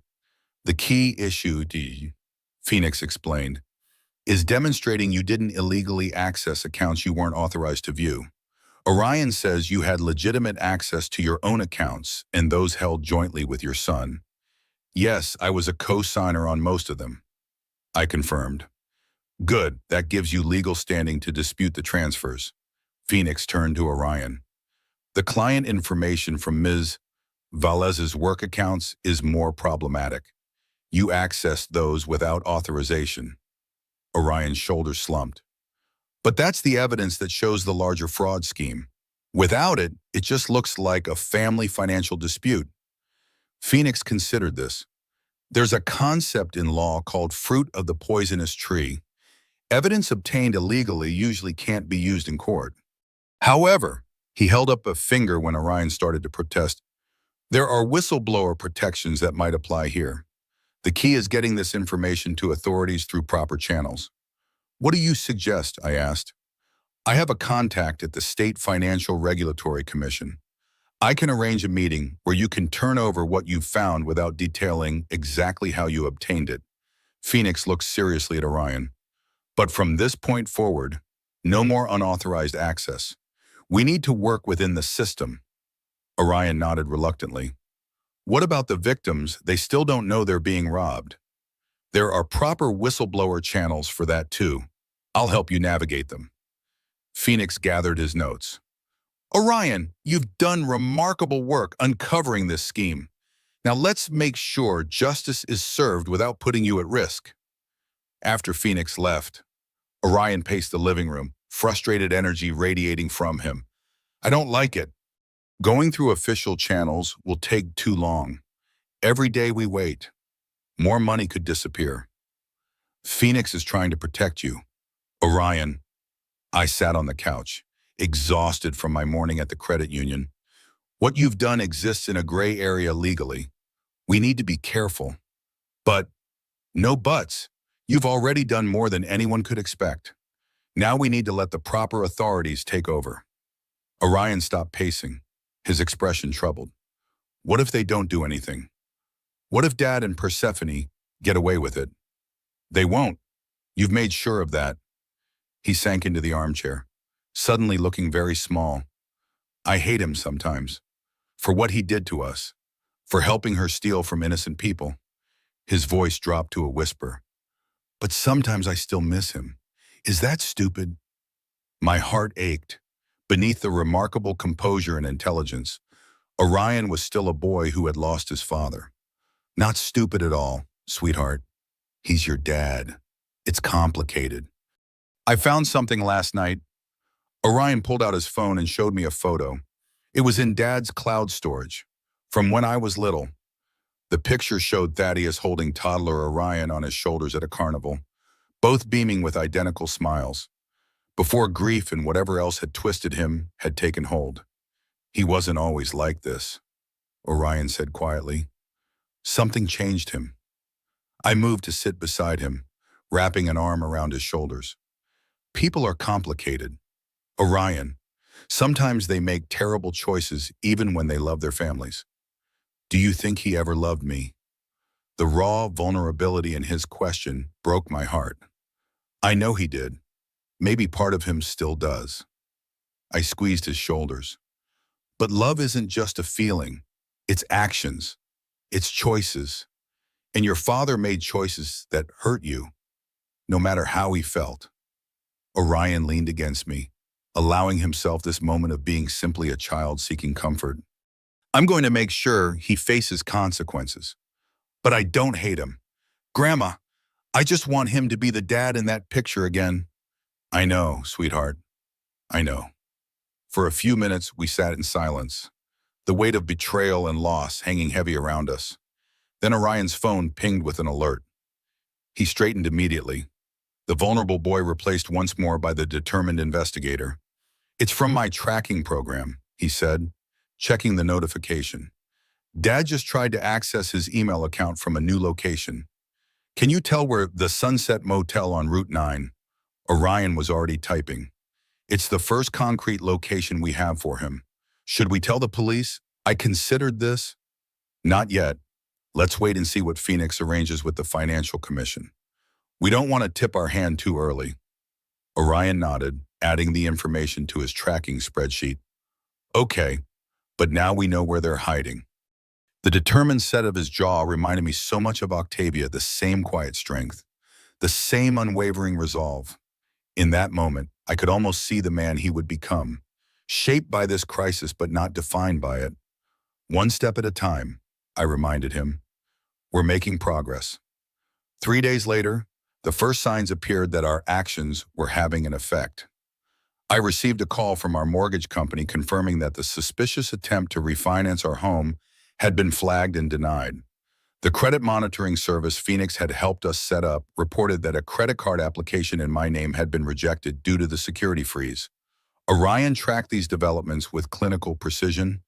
The key issue, Phoenix explained, is demonstrating you didn't illegally access accounts you weren't authorized to view. Orion says you had legitimate access to your own accounts and those held jointly with your son. Yes, I was a co-signer on most of them. I confirmed. Good, that gives you legal standing to dispute the transfers. Phoenix turned to Orion. The client information from Ms. Valez's work accounts is more problematic. You accessed those without authorization. Orion's shoulders slumped. But that's the evidence that shows the larger fraud scheme. Without it, it just looks like a family financial dispute. Phoenix considered this. There's a concept in law called fruit of the poisonous tree. Evidence obtained illegally usually can't be used in court. However, he held up a finger when Orion started to protest. There are whistleblower protections that might apply here. The key is getting this information to authorities through proper channels. What do you suggest? I asked. I have a contact at the State Financial Regulatory Commission. I can arrange a meeting where you can turn over what you've found without detailing exactly how you obtained it. Phoenix looked seriously at Orion. But from this point forward, no more unauthorized access. We need to work within the system. Orion nodded reluctantly. What about the victims? They still don't know they're being robbed. There are proper whistleblower channels for that too. I'll help you navigate them. Phoenix gathered his notes. Orion, you've done remarkable work uncovering this scheme. Now let's make sure justice is served without putting you at risk. After Phoenix left, Orion paced the living room, frustrated energy radiating from him. I don't like it. Going through official channels will take too long. Every day we wait, more money could disappear. Phoenix is trying to protect you. Orion, I sat on the couch, exhausted from my morning at the credit union. What you've done exists in a gray area legally. We need to be careful. But, no buts. You've already done more than anyone could expect. Now we need to let the proper authorities take over. Orion stopped pacing, his expression troubled. What if they don't do anything? What if Dad and Persephone get away with it? They won't. You've made sure of that. He sank into the armchair, suddenly looking very small. I hate him sometimes. For what he did to us. For helping her steal from innocent people. His voice dropped to a whisper. But sometimes I still miss him. Is that stupid? My heart ached. Beneath the remarkable composure and intelligence, Orion was still a boy who had lost his father. Not stupid at all, sweetheart. He's your dad. It's complicated. I found something last night. Orion pulled out his phone and showed me a photo. It was in Dad's cloud storage, from when I was little. The picture showed Thaddeus holding toddler Orion on his shoulders at a carnival, both beaming with identical smiles, before grief and whatever else had twisted him had taken hold. He wasn't always like this, Orion said quietly. Something changed him. I moved to sit beside him, wrapping an arm around his shoulders. People are complicated. Orion, sometimes they make terrible choices even when they love their families. Do you think he ever loved me? The raw vulnerability in his question broke my heart. I know he did. Maybe part of him still does. I squeezed his shoulders. But love isn't just a feeling. It's actions. It's choices. And your father made choices that hurt you, no matter how he felt. Orion leaned against me, allowing himself this moment of being simply a child seeking comfort. I'm going to make sure he faces consequences. But I don't hate him. Grandma, I just want him to be the dad in that picture again. I know, sweetheart. I know. For a few minutes, we sat in silence, the weight of betrayal and loss hanging heavy around us. Then Orion's phone pinged with an alert. He straightened immediately, the vulnerable boy replaced once more by the determined investigator. It's from my tracking program, he said, checking the notification. Dad just tried to access his email account from a new location. Can you tell where the Sunset Motel on Route 9? Orion was already typing. It's the first concrete location we have for him. Should we tell the police? I considered this. Not yet. Let's wait and see what Phoenix arranges with the Financial Commission. We don't want to tip our hand too early. Orion nodded, adding the information to his tracking spreadsheet. Okay, but now we know where they're hiding. The determined set of his jaw reminded me so much of Octavia, the same quiet strength, the same unwavering resolve. In that moment, I could almost see the man he would become, shaped by this crisis but not defined by it. One step at a time, I reminded him. We're making progress. 3 days later, the first signs appeared that our actions were having an effect. I received a call from our mortgage company confirming that the suspicious attempt to refinance our home had been flagged and denied. The credit monitoring service Phoenix had helped us set up reported that a credit card application in my name had been rejected due to the security freeze. Orion tracked these developments with clinical precision,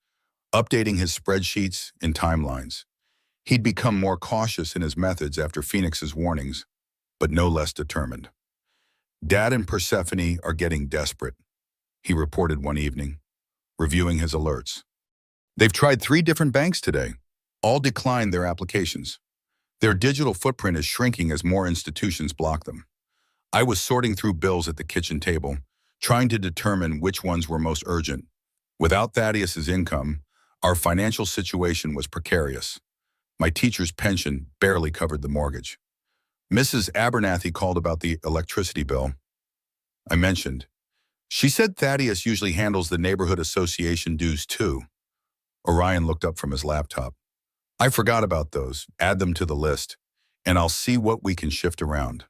updating his spreadsheets and timelines. He'd become more cautious in his methods after Phoenix's warnings, but no less determined. Dad and Persephone are getting desperate, he reported one evening, reviewing his alerts. They've tried 3 different banks today. All declined their applications. Their digital footprint is shrinking as more institutions block them. I was sorting through bills at the kitchen table, trying to determine which ones were most urgent. Without Thaddeus's income, our financial situation was precarious. My teacher's pension barely covered the mortgage. Mrs. Abernathy called about the electricity bill. I mentioned. She said Thaddeus usually handles the neighborhood association dues too. Orion looked up from his laptop. I forgot about those. Add them to the list, and I'll see what we can shift around.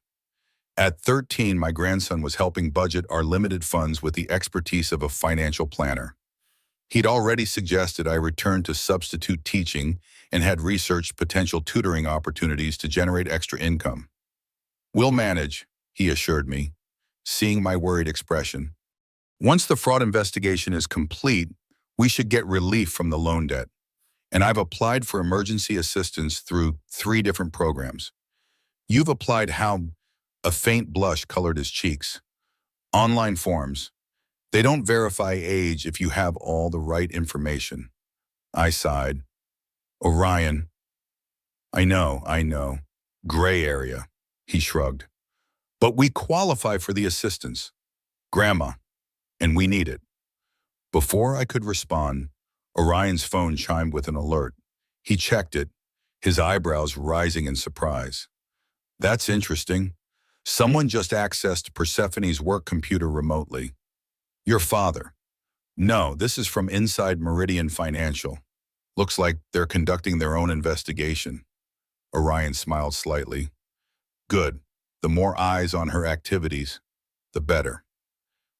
At 13, my grandson was helping budget our limited funds with the expertise of a financial planner. He'd already suggested I return to substitute teaching and had researched potential tutoring opportunities to generate extra income. We'll manage, he assured me, seeing my worried expression. Once the fraud investigation is complete, we should get relief from the loan debt. And I've applied for emergency assistance through 3 different programs. You've applied how? A faint blush colored his cheeks. Online forms. They don't verify age if you have all the right information. I sighed. Orion. I know. Gray area. He shrugged. But we qualify for the assistance. Grandma. And we need it. Before I could respond, Orion's phone chimed with an alert. He checked it, his eyebrows rising in surprise. That's interesting. Someone just accessed Persephone's work computer remotely. Your father. No, this is from inside Meridian Financial. Looks like they're conducting their own investigation. Orion smiled slightly. Good. The more eyes on her activities, the better.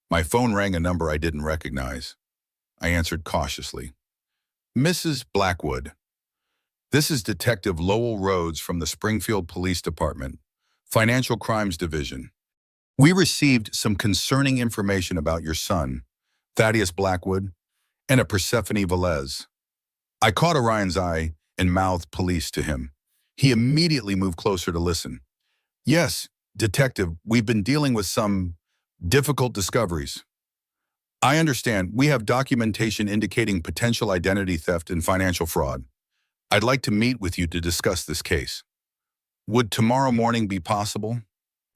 My phone rang a number I didn't recognize. I answered cautiously. Mrs. Blackwood. This is Detective Lowell Rhodes from the Springfield Police Department, Financial Crimes Division. We received some concerning information about your son, Thaddeus Blackwood, and a Persephone Velez. I caught Orion's eye and mouthed police to him. He immediately moved closer to listen. Yes, Detective, we've been dealing with some difficult discoveries. I understand we have documentation indicating potential identity theft and financial fraud. I'd like to meet with you to discuss this case. Would tomorrow morning be possible?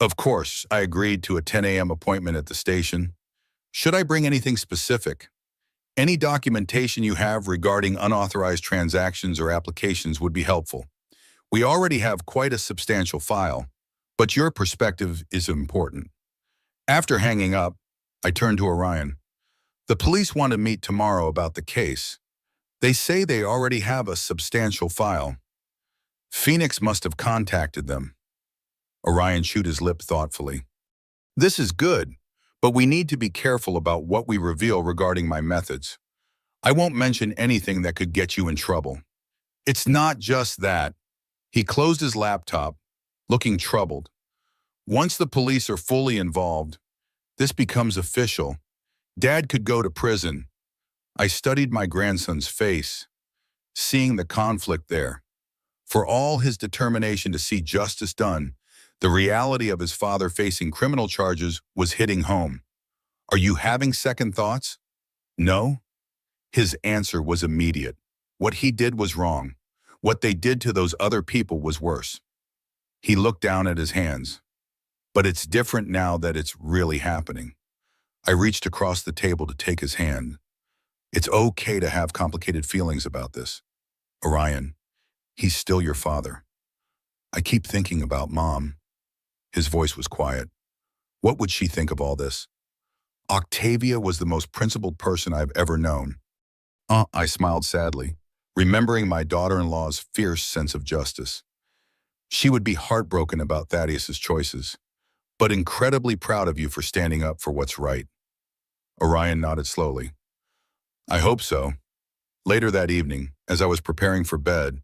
Of course, I agreed to a 10 a.m. appointment at the station. Should I bring anything specific? Any documentation you have regarding unauthorized transactions or applications would be helpful. We already have quite a substantial file, but your perspective is important. After hanging up, I turned to Orion. The police want to meet tomorrow about the case. They say they already have a substantial file. Phoenix must have contacted them. Orion chewed his lip thoughtfully. This is good, but we need to be careful about what we reveal regarding my methods. I won't mention anything that could get you in trouble. It's not just that. He closed his laptop, looking troubled. Once the police are fully involved, this becomes official. Dad could go to prison. I studied my grandson's face, seeing the conflict there. For all his determination to see justice done, the reality of his father facing criminal charges was hitting home. Are you having second thoughts? No? His answer was immediate. What he did was wrong. What they did to those other people was worse. He looked down at his hands. But it's different now that it's really happening. I reached across the table to take his hand. It's okay to have complicated feelings about this. Orion, he's still your father. I keep thinking about Mom. His voice was quiet. What would she think of all this? Octavia was the most principled person I've ever known. I smiled sadly, remembering my daughter-in-law's fierce sense of justice. She would be heartbroken about Thaddeus's choices, but incredibly proud of you for standing up for what's right. Orion nodded slowly. I hope so. Later that evening, as I was preparing for bed,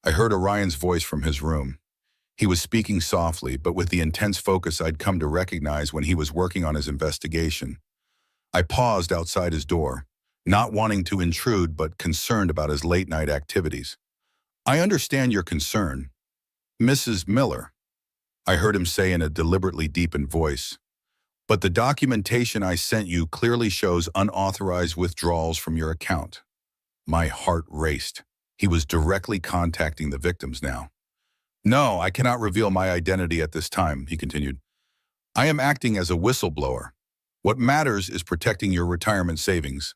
I heard Orion's voice from his room. He was speaking softly, but with the intense focus I'd come to recognize when he was working on his investigation. I paused outside his door, not wanting to intrude but concerned about his late-night activities. I understand your concern, Mrs. Miller, I heard him say in a deliberately deepened voice. But the documentation I sent you clearly shows unauthorized withdrawals from your account. My heart raced. He was directly contacting the victims now. No, I cannot reveal my identity at this time, he continued. I am acting as a whistleblower. What matters is protecting your retirement savings.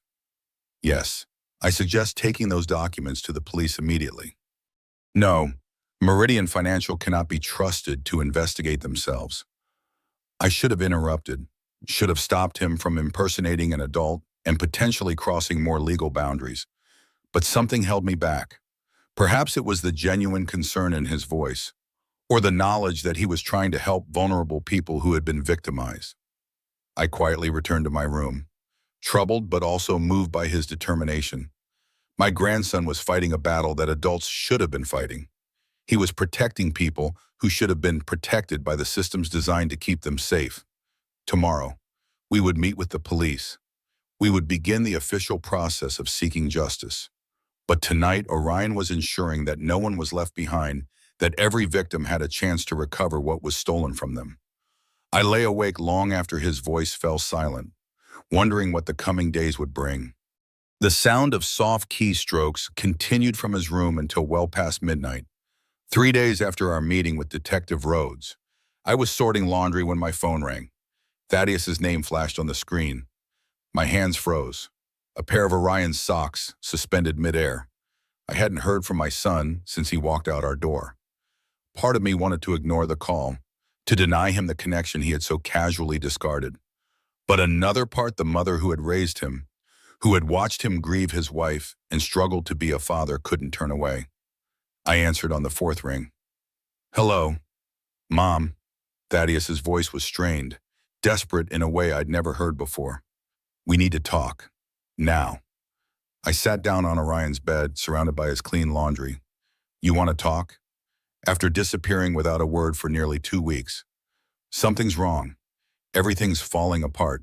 Yes, I suggest taking those documents to the police immediately. No, Meridian Financial cannot be trusted to investigate themselves. I should have interrupted, should have stopped him from impersonating an adult and potentially crossing more legal boundaries. But something held me back. Perhaps it was the genuine concern in his voice, or the knowledge that he was trying to help vulnerable people who had been victimized. I quietly returned to my room, troubled but also moved by his determination. My grandson was fighting a battle that adults should have been fighting. He was protecting people who should have been protected by the systems designed to keep them safe. Tomorrow, we would meet with the police. We would begin the official process of seeking justice. But tonight, Orion was ensuring that no one was left behind, that every victim had a chance to recover what was stolen from them. I lay awake long after his voice fell silent, wondering what the coming days would bring. The sound of soft keystrokes continued from his room until well past midnight. 3 days after our meeting with Detective Rhodes, I was sorting laundry when my phone rang. Thaddeus's name flashed on the screen. My hands froze. A pair of Orion's socks suspended midair. I hadn't heard from my son since he walked out our door. Part of me wanted to ignore the call, to deny him the connection he had so casually discarded. But another part, the mother who had raised him, who had watched him grieve his wife and struggled to be a father, couldn't turn away. I answered on the fourth ring. Hello, Mom. Thaddeus's voice was strained, desperate in a way I'd never heard before. We need to talk. Now. I sat down on Orion's bed, surrounded by his clean laundry. You want to talk? After disappearing without a word for nearly 2 weeks. Something's wrong. Everything's falling apart,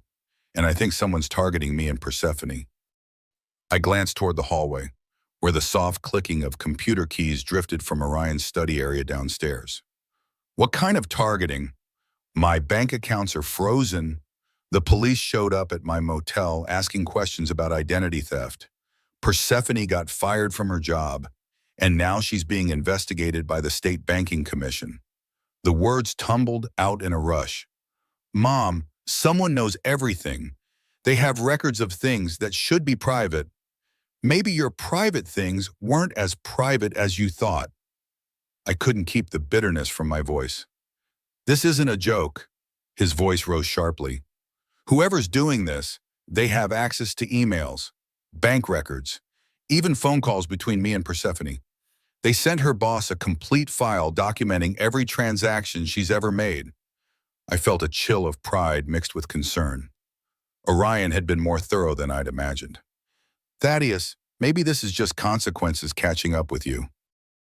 and I think someone's targeting me and Persephone. I glanced toward the hallway, where the soft clicking of computer keys drifted from Orion's study area downstairs. What kind of targeting? My bank accounts are frozen. The police showed up at my motel asking questions about identity theft. Persephone got fired from her job, and now she's being investigated by the State Banking Commission. The words tumbled out in a rush. Mom, someone knows everything. They have records of things that should be private. Maybe your private things weren't as private as you thought. I couldn't keep the bitterness from my voice. This isn't a joke. His voice rose sharply. Whoever's doing this, they have access to emails, bank records, even phone calls between me and Persephone. They sent her boss a complete file documenting every transaction she's ever made. I felt a chill of pride mixed with concern. Orion had been more thorough than I'd imagined. Thaddeus, maybe this is just consequences catching up with you.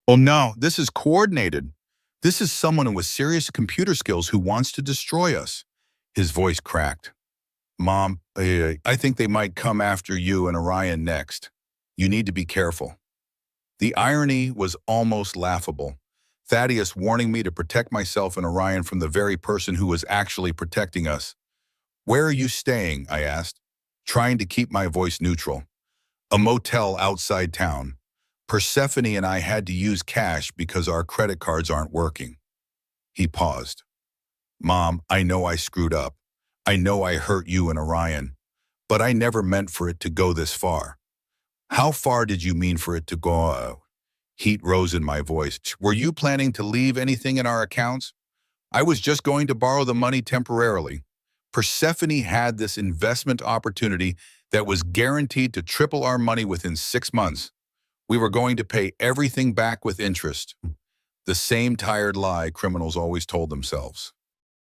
Oh no, this is coordinated. This is someone with serious computer skills who wants to destroy us. His voice cracked. Mom, I think they might come after you and Orion next. You need to be careful. The irony was almost laughable. Thaddeus warning me to protect myself and Orion from the very person who was actually protecting us. Where are you staying? I asked, trying to keep my voice neutral. A motel outside town. Persephone and I had to use cash because our credit cards aren't working. He paused. Mom, I know I screwed up. I know I hurt you and Orion, but I never meant for it to go this far. How far did you mean for it to go? Heat rose in my voice. Were you planning to leave anything in our accounts? I was just going to borrow the money temporarily. Persephone had this investment opportunity that was guaranteed to triple our money within 6 months. We were going to pay everything back with interest. The same tired lie criminals always told themselves.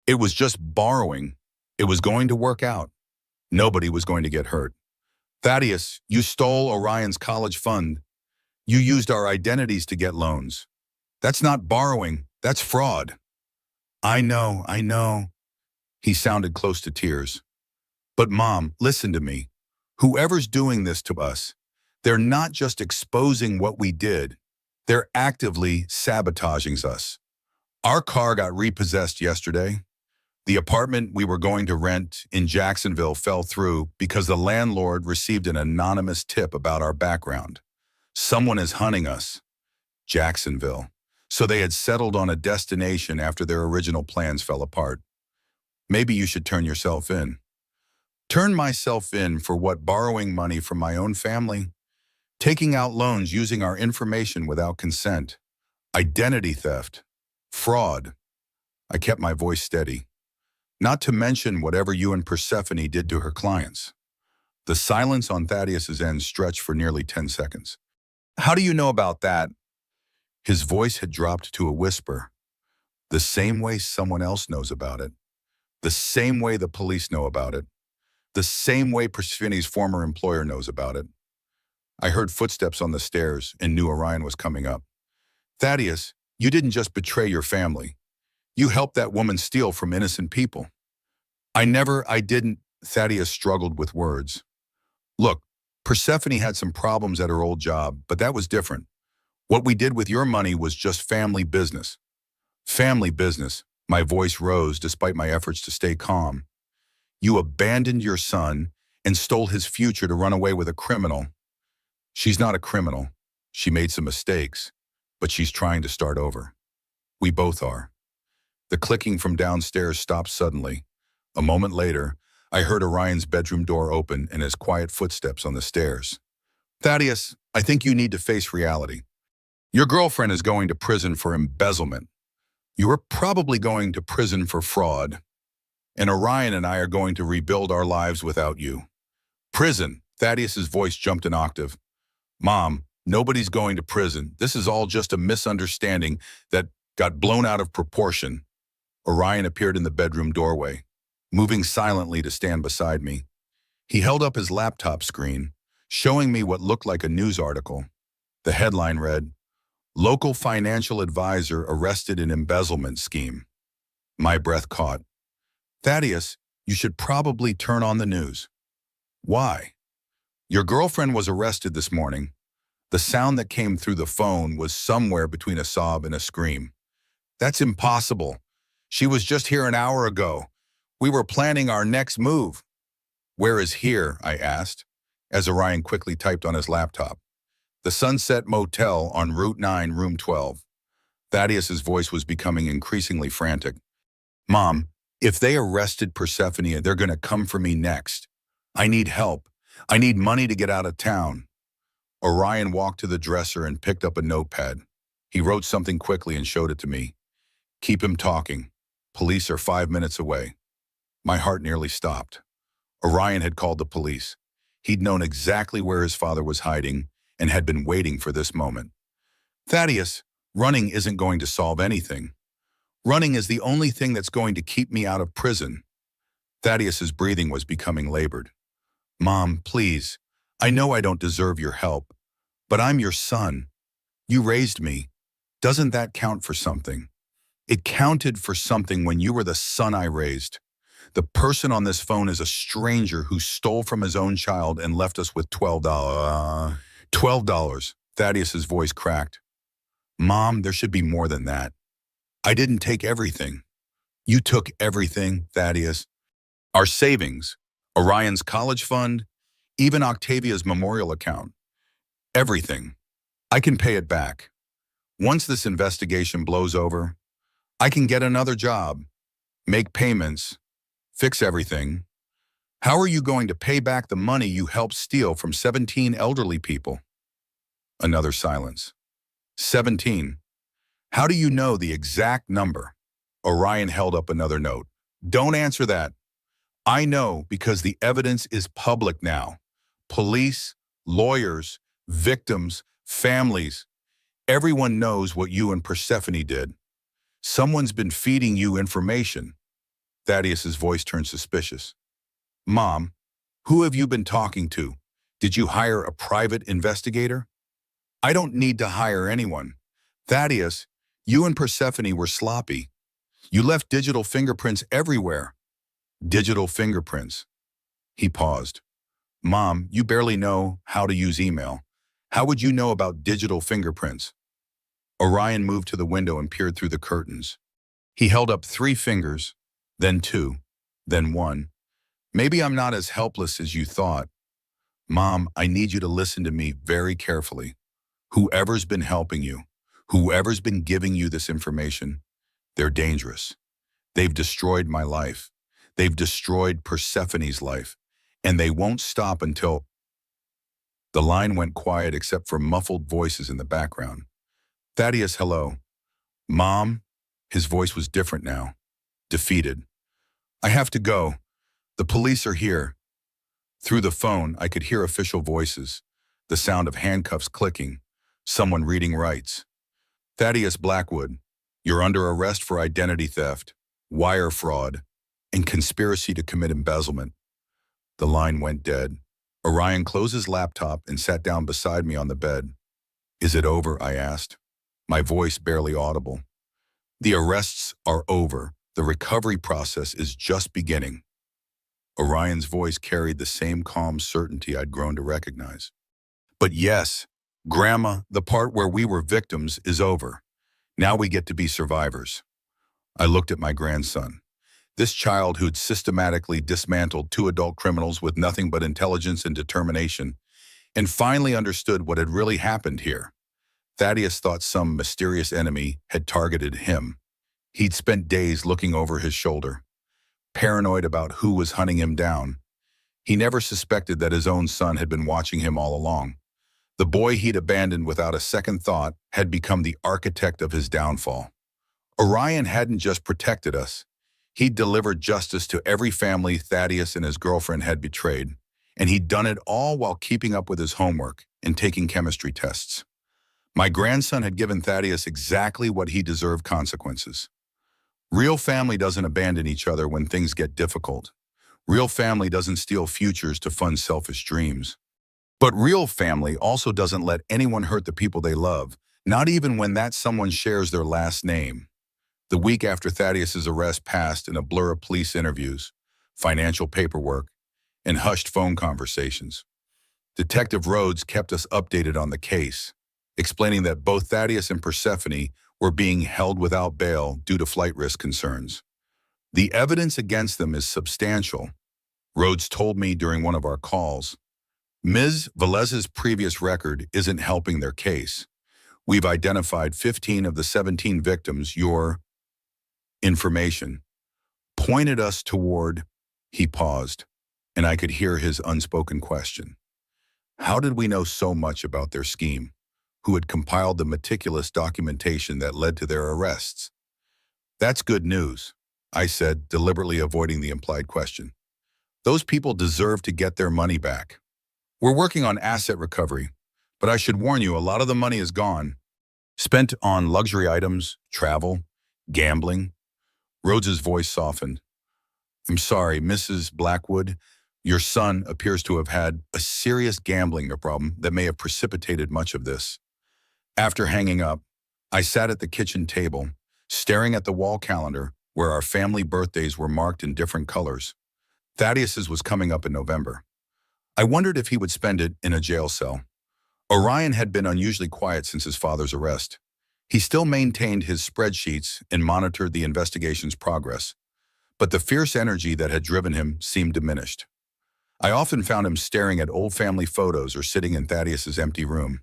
It was just borrowing. It was going to work out. Nobody was going to get hurt. Thaddeus, you stole Orion's college fund. You used our identities to get loans. That's not borrowing, that's fraud. I know. He sounded close to tears. But Mom, listen to me. Whoever's doing this to us, they're not just exposing what we did. They're actively sabotaging us. Our car got repossessed yesterday. The apartment we were going to rent in Jacksonville fell through because the landlord received an anonymous tip about our background. Someone is hunting us. Jacksonville. So they had settled on a destination after their original plans fell apart. Maybe you should turn yourself in. Turn myself in for what? Borrowing money from my own family? Taking out loans using our information without consent? Identity theft? Fraud? I kept my voice steady. Not to mention whatever you and Persephone did to her clients. The silence on Thaddeus's end stretched for nearly 10 seconds. How do you know about that? His voice had dropped to a whisper. The same way someone else knows about it. The same way the police know about it. The same way Persephone's former employer knows about it. I heard footsteps on the stairs and knew Orion was coming up. Thaddeus, you didn't just betray your family. You helped that woman steal from innocent people. I didn't. Thaddeus struggled with words. Look, Persephone had some problems at her old job, but that was different. What we did with your money was just family business. Family business. My voice rose despite my efforts to stay calm. You abandoned your son and stole his future to run away with a criminal. She's not a criminal. She made some mistakes, but she's trying to start over. We both are. The clicking from downstairs stopped suddenly. A moment later, I heard Orion's bedroom door open and his quiet footsteps on the stairs. Thaddeus, I think you need to face reality. Your girlfriend is going to prison for embezzlement. You are probably going to prison for fraud. And Orion and I are going to rebuild our lives without you. Prison. Thaddeus's voice jumped an octave. Mom, nobody's going to prison. This is all just a misunderstanding that got blown out of proportion. Orion appeared in the bedroom doorway, moving silently to stand beside me. He held up his laptop screen, showing me what looked like a news article. The headline read, Local financial advisor arrested in embezzlement scheme. My breath caught. Thaddeus, you should probably turn on the news. Why? Your girlfriend was arrested this morning. The sound that came through the phone was somewhere between a sob and a scream. That's impossible. She was just here an hour ago. We were planning our next move. Where is here? I asked, as Orion quickly typed on his laptop. The Sunset Motel on Route 9, Room 12. Thaddeus's voice was becoming increasingly frantic. Mom, if they arrested Persephone, they're going to come for me next. I need help. I need money to get out of town. Orion walked to the dresser and picked up a notepad. He wrote something quickly and showed it to me. Keep him talking. Police are 5 minutes away. My heart nearly stopped. Orion had called the police. He'd known exactly where his father was hiding and had been waiting for this moment. Thaddeus, running isn't going to solve anything. Running is the only thing that's going to keep me out of prison. Thaddeus's breathing was becoming labored. Mom, please, I know I don't deserve your help, but I'm your son. You raised me. Doesn't that count for something? It counted for something when you were the son I raised. The person on this phone is a stranger who stole from his own child and left us with $12. $12. Thaddeus's voice cracked. Mom, there should be more than that. I didn't take everything. You took everything, Thaddeus. Our savings, Orion's college fund, even Octavia's memorial account. Everything. I can pay it back. Once this investigation blows over, I can get another job, make payments, fix everything. How are you going to pay back the money you helped steal from 17 elderly people? Another silence. 17. How do you know the exact number? Orion held up another note. Don't answer that. I know because the evidence is public now. Police, lawyers, victims, families. Everyone knows what you and Persephone did. Someone's been feeding you information. Thaddeus's voice turned suspicious. Mom, who have you been talking to? Did you hire a private investigator? I don't need to hire anyone. Thaddeus, you and Persephone were sloppy. You left digital fingerprints everywhere. Digital fingerprints. He paused. Mom, you barely know how to use email. How would you know about digital fingerprints? Orion moved to the window and peered through the curtains. He held up 3 fingers, then two, then one. Maybe I'm not as helpless as you thought. Mom, I need you to listen to me very carefully. Whoever's been helping you, whoever's been giving you this information, they're dangerous. They've destroyed my life. They've destroyed Persephone's life. And they won't stop until... The line went quiet except for muffled voices in the background. Thaddeus, hello. Mom? His voice was different now. Defeated. I have to go. The police are here. Through the phone, I could hear official voices, the sound of handcuffs clicking, someone reading rights. Thaddeus Blackwood, you're under arrest for identity theft, wire fraud, and conspiracy to commit embezzlement. The line went dead. Orion closed his laptop and sat down beside me on the bed. Is it over? I asked, my voice barely audible. The arrests are over. The recovery process is just beginning. Orion's voice carried the same calm certainty I'd grown to recognize. But yes, Grandma, the part where we were victims is over. Now we get to be survivors. I looked at my grandson. This child who'd systematically dismantled two adult criminals with nothing but intelligence and determination, and finally understood what had really happened here. Thaddeus thought some mysterious enemy had targeted him. He'd spent days looking over his shoulder, paranoid about who was hunting him down. He never suspected that his own son had been watching him all along. The boy he'd abandoned without a second thought had become the architect of his downfall. Orion hadn't just protected us. He'd delivered justice to every family Thaddeus and his girlfriend had betrayed, and he'd done it all while keeping up with his homework and taking chemistry tests. My grandson had given Thaddeus exactly what he deserved: consequences. Real family doesn't abandon each other when things get difficult. Real family doesn't steal futures to fund selfish dreams. But real family also doesn't let anyone hurt the people they love, not even when that someone shares their last name. The week after Thaddeus's arrest passed in a blur of police interviews, financial paperwork, and hushed phone conversations. Detective Rhodes kept us updated on the case, explaining that both Thaddeus and Persephone were being held without bail due to flight risk concerns. The evidence against them is substantial, Rhodes told me during one of our calls. Ms. Velez's previous record isn't helping their case. We've identified 15 of the 17 victims. Your information pointed us toward... He paused, and I could hear his unspoken question. How did we know so much about their scheme? Who had compiled the meticulous documentation that led to their arrests? That's good news, I said, deliberately avoiding the implied question. Those people deserve to get their money back. We're working on asset recovery, but I should warn you, a lot of the money is gone. Spent on luxury items, travel, gambling. Rhodes's voice softened. I'm sorry, Mrs. Blackwood. Your son appears to have had a serious gambling problem that may have precipitated much of this. After hanging up, I sat at the kitchen table, staring at the wall calendar where our family birthdays were marked in different colors. Thaddeus's was coming up in November. I wondered if he would spend it in a jail cell. Orion had been unusually quiet since his father's arrest. He still maintained his spreadsheets and monitored the investigation's progress, but the fierce energy that had driven him seemed diminished. I often found him staring at old family photos or sitting in Thaddeus's empty room.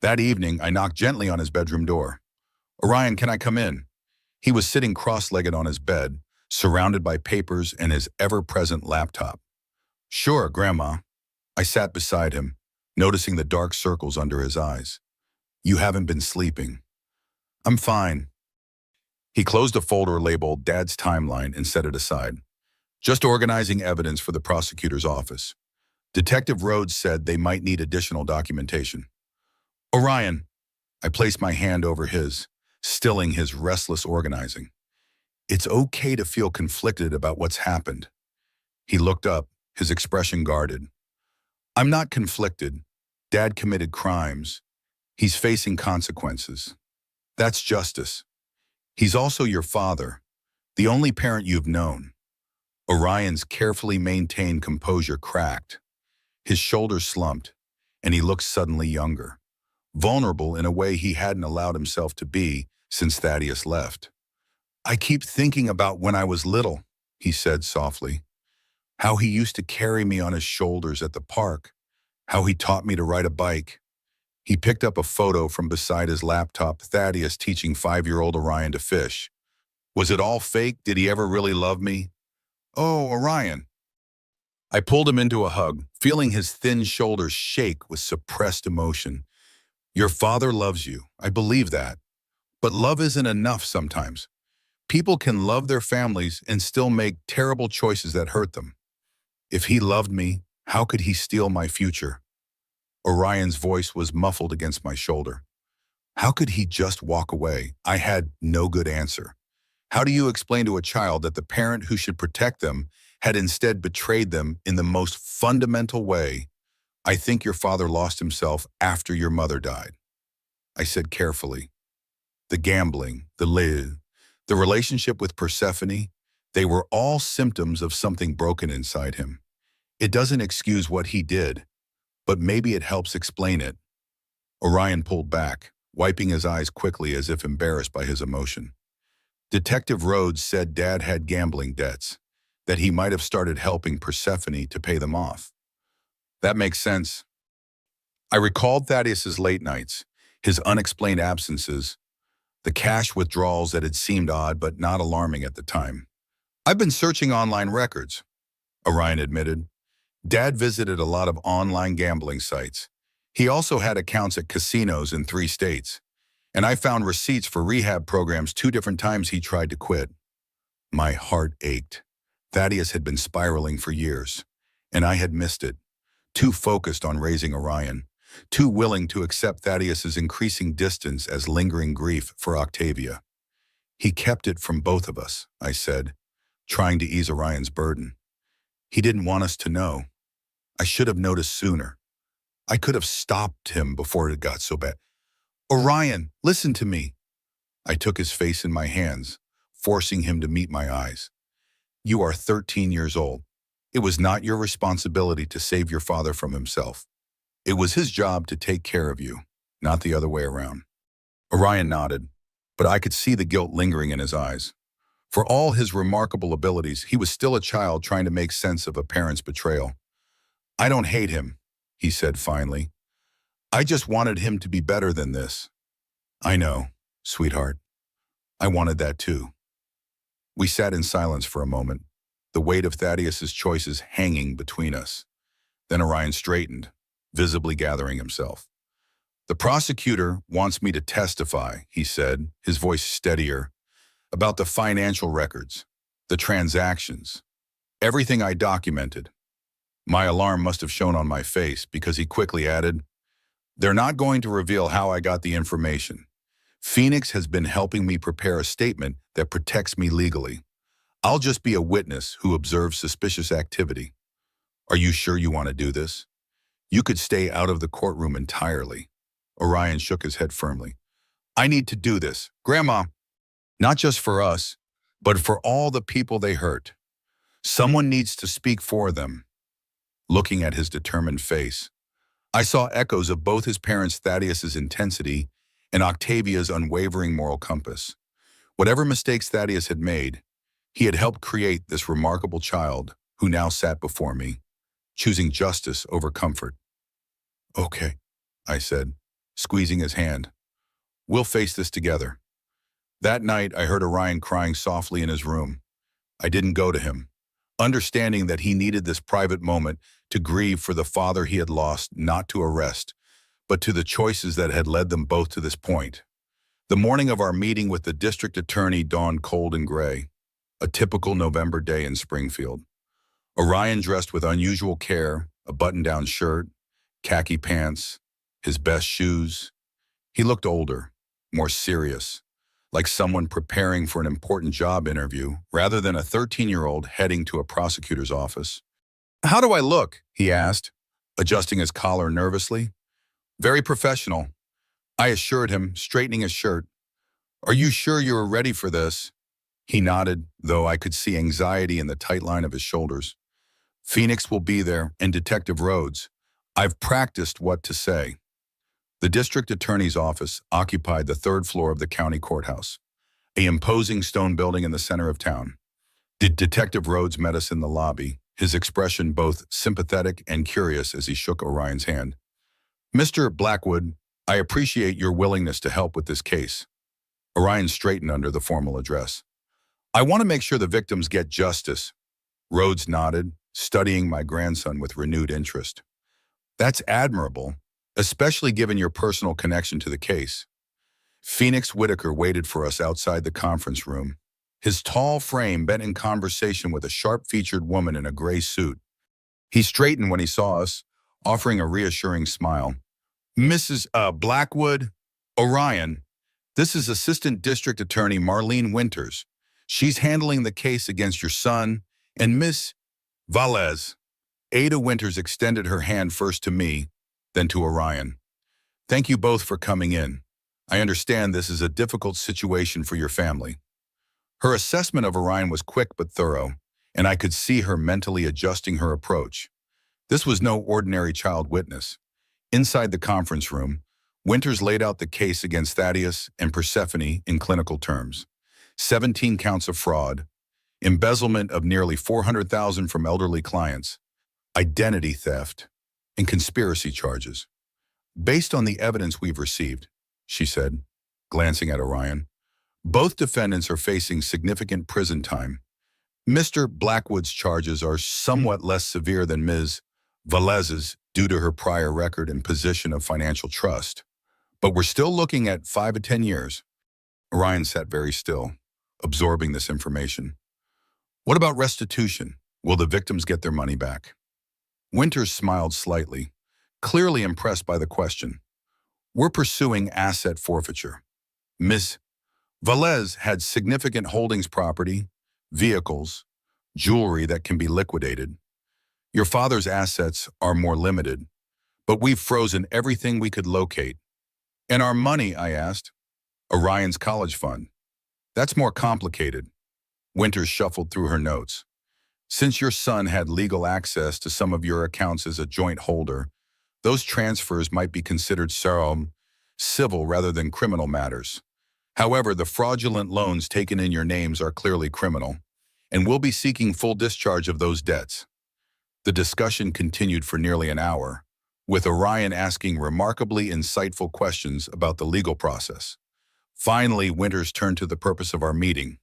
That evening, I knocked gently on his bedroom door. Orion, can I come in? He was sitting cross-legged on his bed, surrounded by papers and his ever-present laptop. Sure, Grandma. I sat beside him, noticing the dark circles under his eyes. You haven't been sleeping. I'm fine. He closed a folder labeled Dad's Timeline and set it aside. Just organizing evidence for the prosecutor's office. Detective Rhodes said they might need additional documentation. Orion, I placed my hand over his, stilling his restless organizing. It's okay to feel conflicted about what's happened. He looked up, his expression guarded. I'm not conflicted. Dad committed crimes. He's facing consequences. That's justice. He's also your father, the only parent you've known. Orion's carefully maintained composure cracked. His shoulders slumped, and he looked suddenly younger, vulnerable in a way he hadn't allowed himself to be since Thaddeus left. I keep thinking about when I was little. he said softly. How he used to carry me on his shoulders at the park. How he taught me to ride a bike. He picked up a photo from beside his laptop, Thaddeus teaching 5-year-old Orion to fish. Was it all fake? Did he ever really love me? Oh, Orion. I pulled him into a hug, feeling his thin shoulders shake with suppressed emotion. Your father loves you. I believe that. But love isn't enough sometimes. People can love their families and still make terrible choices that hurt them. If he loved me, how could he steal my future? Orion's voice was muffled against my shoulder. How could he just walk away? I had no good answer. How do you explain to a child that the parent who should protect them had instead betrayed them in the most fundamental way? I think your father lost himself after your mother died. I said carefully. The gambling, the relationship with Persephone, they were all symptoms of something broken inside him. It doesn't excuse what he did, but maybe it helps explain it. Orion pulled back, wiping his eyes quickly as if embarrassed by his emotion. Detective Rhodes said Dad had gambling debts, that he might have started helping Persephone to pay them off. That makes sense. I recalled Thaddeus's late nights, his unexplained absences, the cash withdrawals that had seemed odd but not alarming at the time. I've been searching online records, Orion admitted. Dad visited a lot of online gambling sites. He also had accounts at casinos in 3 states, and I found receipts for rehab programs 2 different times he tried to quit. My heart ached. Thaddeus had been spiraling for years, and I had missed it, too focused on raising Orion, too willing to accept Thaddeus's increasing distance as lingering grief for Octavia. He kept it from both of us, I said, trying to ease Orion's burden. He didn't want us to know. I should have noticed sooner. I could have stopped him before it got so bad. Orion, listen to me. I took his face in my hands, forcing him to meet my eyes. You are 13 years old. It was not your responsibility to save your father from himself. It was his job to take care of you, not the other way around. Orion nodded, but I could see the guilt lingering in his eyes. For all his remarkable abilities, he was still a child trying to make sense of a parent's betrayal. I don't hate him, he said finally. I just wanted him to be better than this. I know, sweetheart. I wanted that too. We sat in silence for a moment, the weight of Thaddeus's choices hanging between us. Then Orion straightened, visibly gathering himself. The prosecutor wants me to testify, he said, his voice steadier, about the financial records, the transactions, everything I documented. My alarm must have shown on my face because he quickly added, they're not going to reveal how I got the information. Phoenix has been helping me prepare a statement that protects me legally. I'll just be a witness who observes suspicious activity. Are you sure you want to do this? You could stay out of the courtroom entirely. Orion shook his head firmly. I need to do this, Grandma. Not just for us, but for all the people they hurt. Someone needs to speak for them. Looking at his determined face, I saw echoes of both his parents' Thaddeus's intensity and Octavia's unwavering moral compass. Whatever mistakes Thaddeus had made, he had helped create this remarkable child who now sat before me, choosing justice over comfort. Okay, I said, squeezing his hand. We'll face this together. That night, I heard Orion crying softly in his room. I didn't go to him, understanding that he needed this private moment to grieve for the father he had lost, not to arrest, but to the choices that had led them both to this point. The morning of our meeting with the district attorney dawned cold and gray, a typical November day in Springfield. Orion dressed with unusual care, a button-down shirt, khaki pants, his best shoes. He looked older, more serious, like someone preparing for an important job interview rather than a 13-year-old heading to a prosecutor's office. How do I look? He asked, adjusting his collar nervously. Very professional, I assured him, straightening his shirt. Are you sure you are ready for this? He nodded, though I could see anxiety in the tight line of his shoulders. Phoenix will be there, and Detective Rhodes. I've practiced what to say. The district attorney's office occupied the 3rd floor of the county courthouse, an imposing stone building in the center of town. Detective Rhodes met us in the lobby, his expression both sympathetic and curious as he shook Orion's hand. Mr. Blackwood, I appreciate your willingness to help with this case. Orion straightened under the formal address. I want to make sure the victims get justice. Rhodes nodded, studying my grandson with renewed interest. That's admirable, especially given your personal connection to the case. Phoenix Whitaker waited for us outside the conference room, his tall frame bent in conversation with a sharp-featured woman in a gray suit. He straightened when he saw us, offering a reassuring smile. Mrs. Blackwood, Orion, this is Assistant District Attorney Marlene Winters. She's handling the case against your son, and Miss Valez. Ada Winters extended her hand first to me, then to Orion. Thank you both for coming in. I understand this is a difficult situation for your family. Her assessment of Orion was quick but thorough, and I could see her mentally adjusting her approach. This was no ordinary child witness. Inside the conference room, Winters laid out the case against Thaddeus and Persephone in clinical terms. 17 counts of fraud, embezzlement of nearly $400,000 from elderly clients, identity theft, and conspiracy charges. Based on the evidence we've received, she said, glancing at Orion, both defendants are facing significant prison time. Mr. Blackwood's charges are somewhat less severe than Ms. Velez's due to her prior record and position of financial trust. But we're still looking at 5 to 10 years. Orion sat very still, absorbing this information. What about restitution? Will the victims get their money back? Winters smiled slightly, clearly impressed by the question. We're pursuing asset forfeiture. Ms. Velez had significant holdings property, vehicles, jewelry that can be liquidated. Your father's assets are more limited, but we've frozen everything we could locate. And our money, I asked. Orion's college fund. That's more complicated. Winters shuffled through her notes. Since your son had legal access to some of your accounts as a joint holder, those transfers might be considered civil rather than criminal matters. However, the fraudulent loans taken in your names are clearly criminal, and we'll be seeking full discharge of those debts. The discussion continued for nearly an hour, with Orion asking remarkably insightful questions about the legal process. Finally, Winters turned to the purpose of our meeting.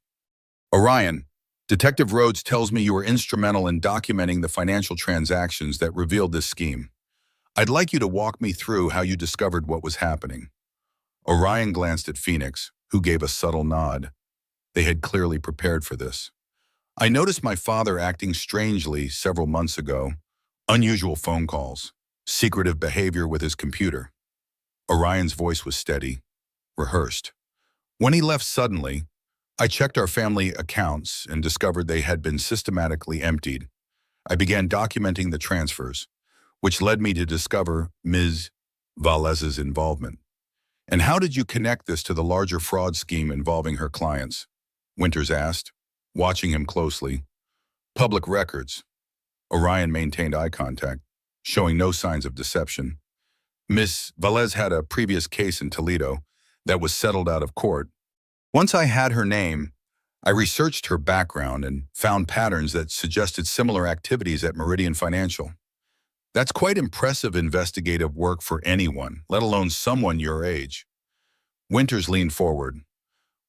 Orion, Detective Rhodes tells me you were instrumental in documenting the financial transactions that revealed this scheme. I'd like you to walk me through how you discovered what was happening. Orion glanced at Phoenix, who gave a subtle nod. They had clearly prepared for this. I noticed my father acting strangely several months ago. Unusual phone calls, secretive behavior with his computer. Orion's voice was steady, rehearsed. When he left suddenly, I checked our family accounts and discovered they had been systematically emptied. I began documenting the transfers, which led me to discover Ms. Velez's involvement. And how did you connect this to the larger fraud scheme involving her clients? Winters asked, watching him closely. Public records. Orion maintained eye contact, showing no signs of deception. Miss Velez had a previous case in Toledo that was settled out of court. Once I had her name, I researched her background and found patterns that suggested similar activities at Meridian Financial. That's quite impressive investigative work for anyone, let alone someone your age. Winters leaned forward.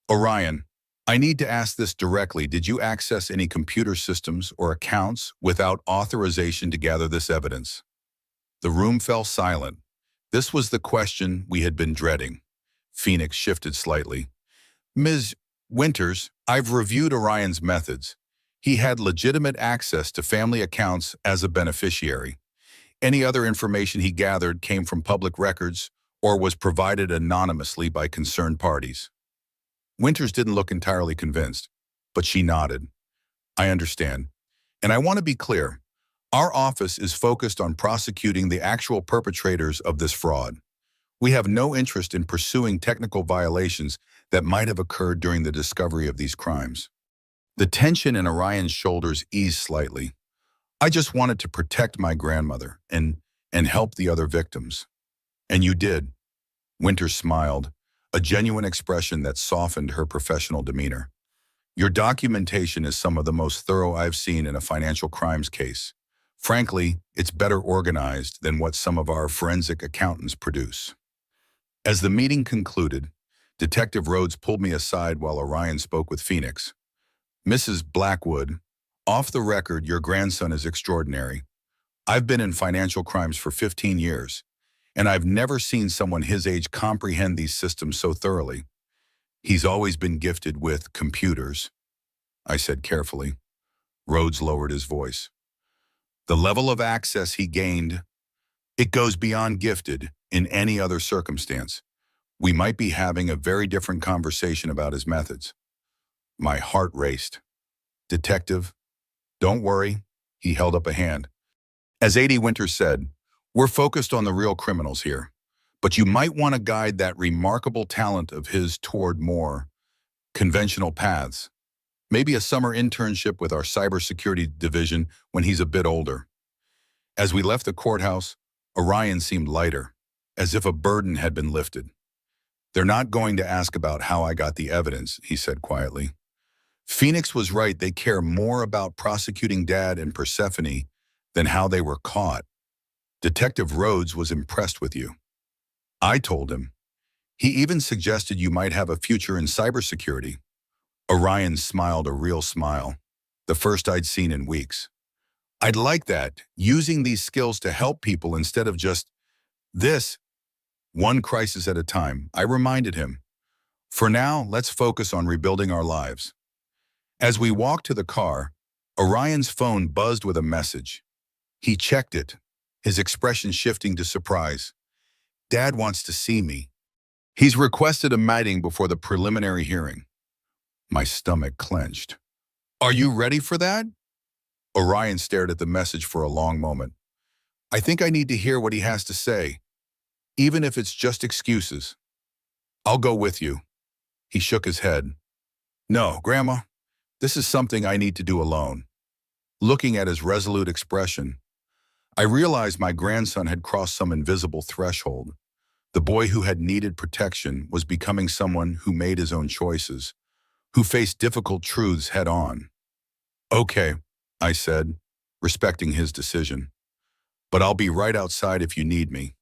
Orion, I need to ask this directly. Did you access any computer systems or accounts without authorization to gather this evidence? The room fell silent. This was the question we had been dreading. Phoenix shifted slightly. Ms. Winters, I've reviewed Orion's methods. He had legitimate access to family accounts as a beneficiary. Any other information he gathered came from public records or was provided anonymously by concerned parties. Winters didn't look entirely convinced, but she nodded. I understand. And I want to be clear. Our office is focused on prosecuting the actual perpetrators of this fraud. We have no interest in pursuing technical violations that might have occurred during the discovery of these crimes. The tension in Orion's shoulders eased slightly. I just wanted to protect my grandmother and help the other victims. And you did. Winters smiled, a genuine expression that softened her professional demeanor. Your documentation is some of the most thorough I've seen in a financial crimes case. Frankly, it's better organized than what some of our forensic accountants produce. As the meeting concluded, Detective Rhodes pulled me aside while Orion spoke with Phoenix. Mrs. Blackwood, off the record, your grandson is extraordinary. I've been in financial crimes for 15 years, and I've never seen someone his age comprehend these systems so thoroughly. He's always been gifted with computers, I said carefully. Rhodes lowered his voice. The level of access he gained, it goes beyond gifted in any other circumstance. We might be having a very different conversation about his methods. My heart raced. Detective, don't worry. He held up a hand. As A.D. Winters said, we're focused on the real criminals here, but you might want to guide that remarkable talent of his toward more conventional paths. Maybe a summer internship with our cybersecurity division when he's a bit older. As we left the courthouse, Orion seemed lighter, as if a burden had been lifted. They're not going to ask about how I got the evidence, he said quietly. Phoenix was right, they care more about prosecuting Dad and Persephone than how they were caught. Detective Rhodes was impressed with you. I told him. He even suggested you might have a future in cybersecurity. Orion smiled a real smile, the first I'd seen in weeks. I'd like that, using these skills to help people instead of just this, one crisis at a time, I reminded him. For now, let's focus on rebuilding our lives. As we walked to the car, Orion's phone buzzed with a message. He checked it, his expression shifting to surprise. Dad wants to see me. He's requested a meeting before the preliminary hearing. My stomach clenched. Are you ready for that? Orion stared at the message for a long moment. I think I need to hear what he has to say, even if it's just excuses. I'll go with you. He shook his head. No, Grandma, this is something I need to do alone. Looking at his resolute expression, I realized my grandson had crossed some invisible threshold. The boy who had needed protection was becoming someone who made his own choices, who faced difficult truths head on. Okay, I said, respecting his decision. But I'll be right outside if you need me.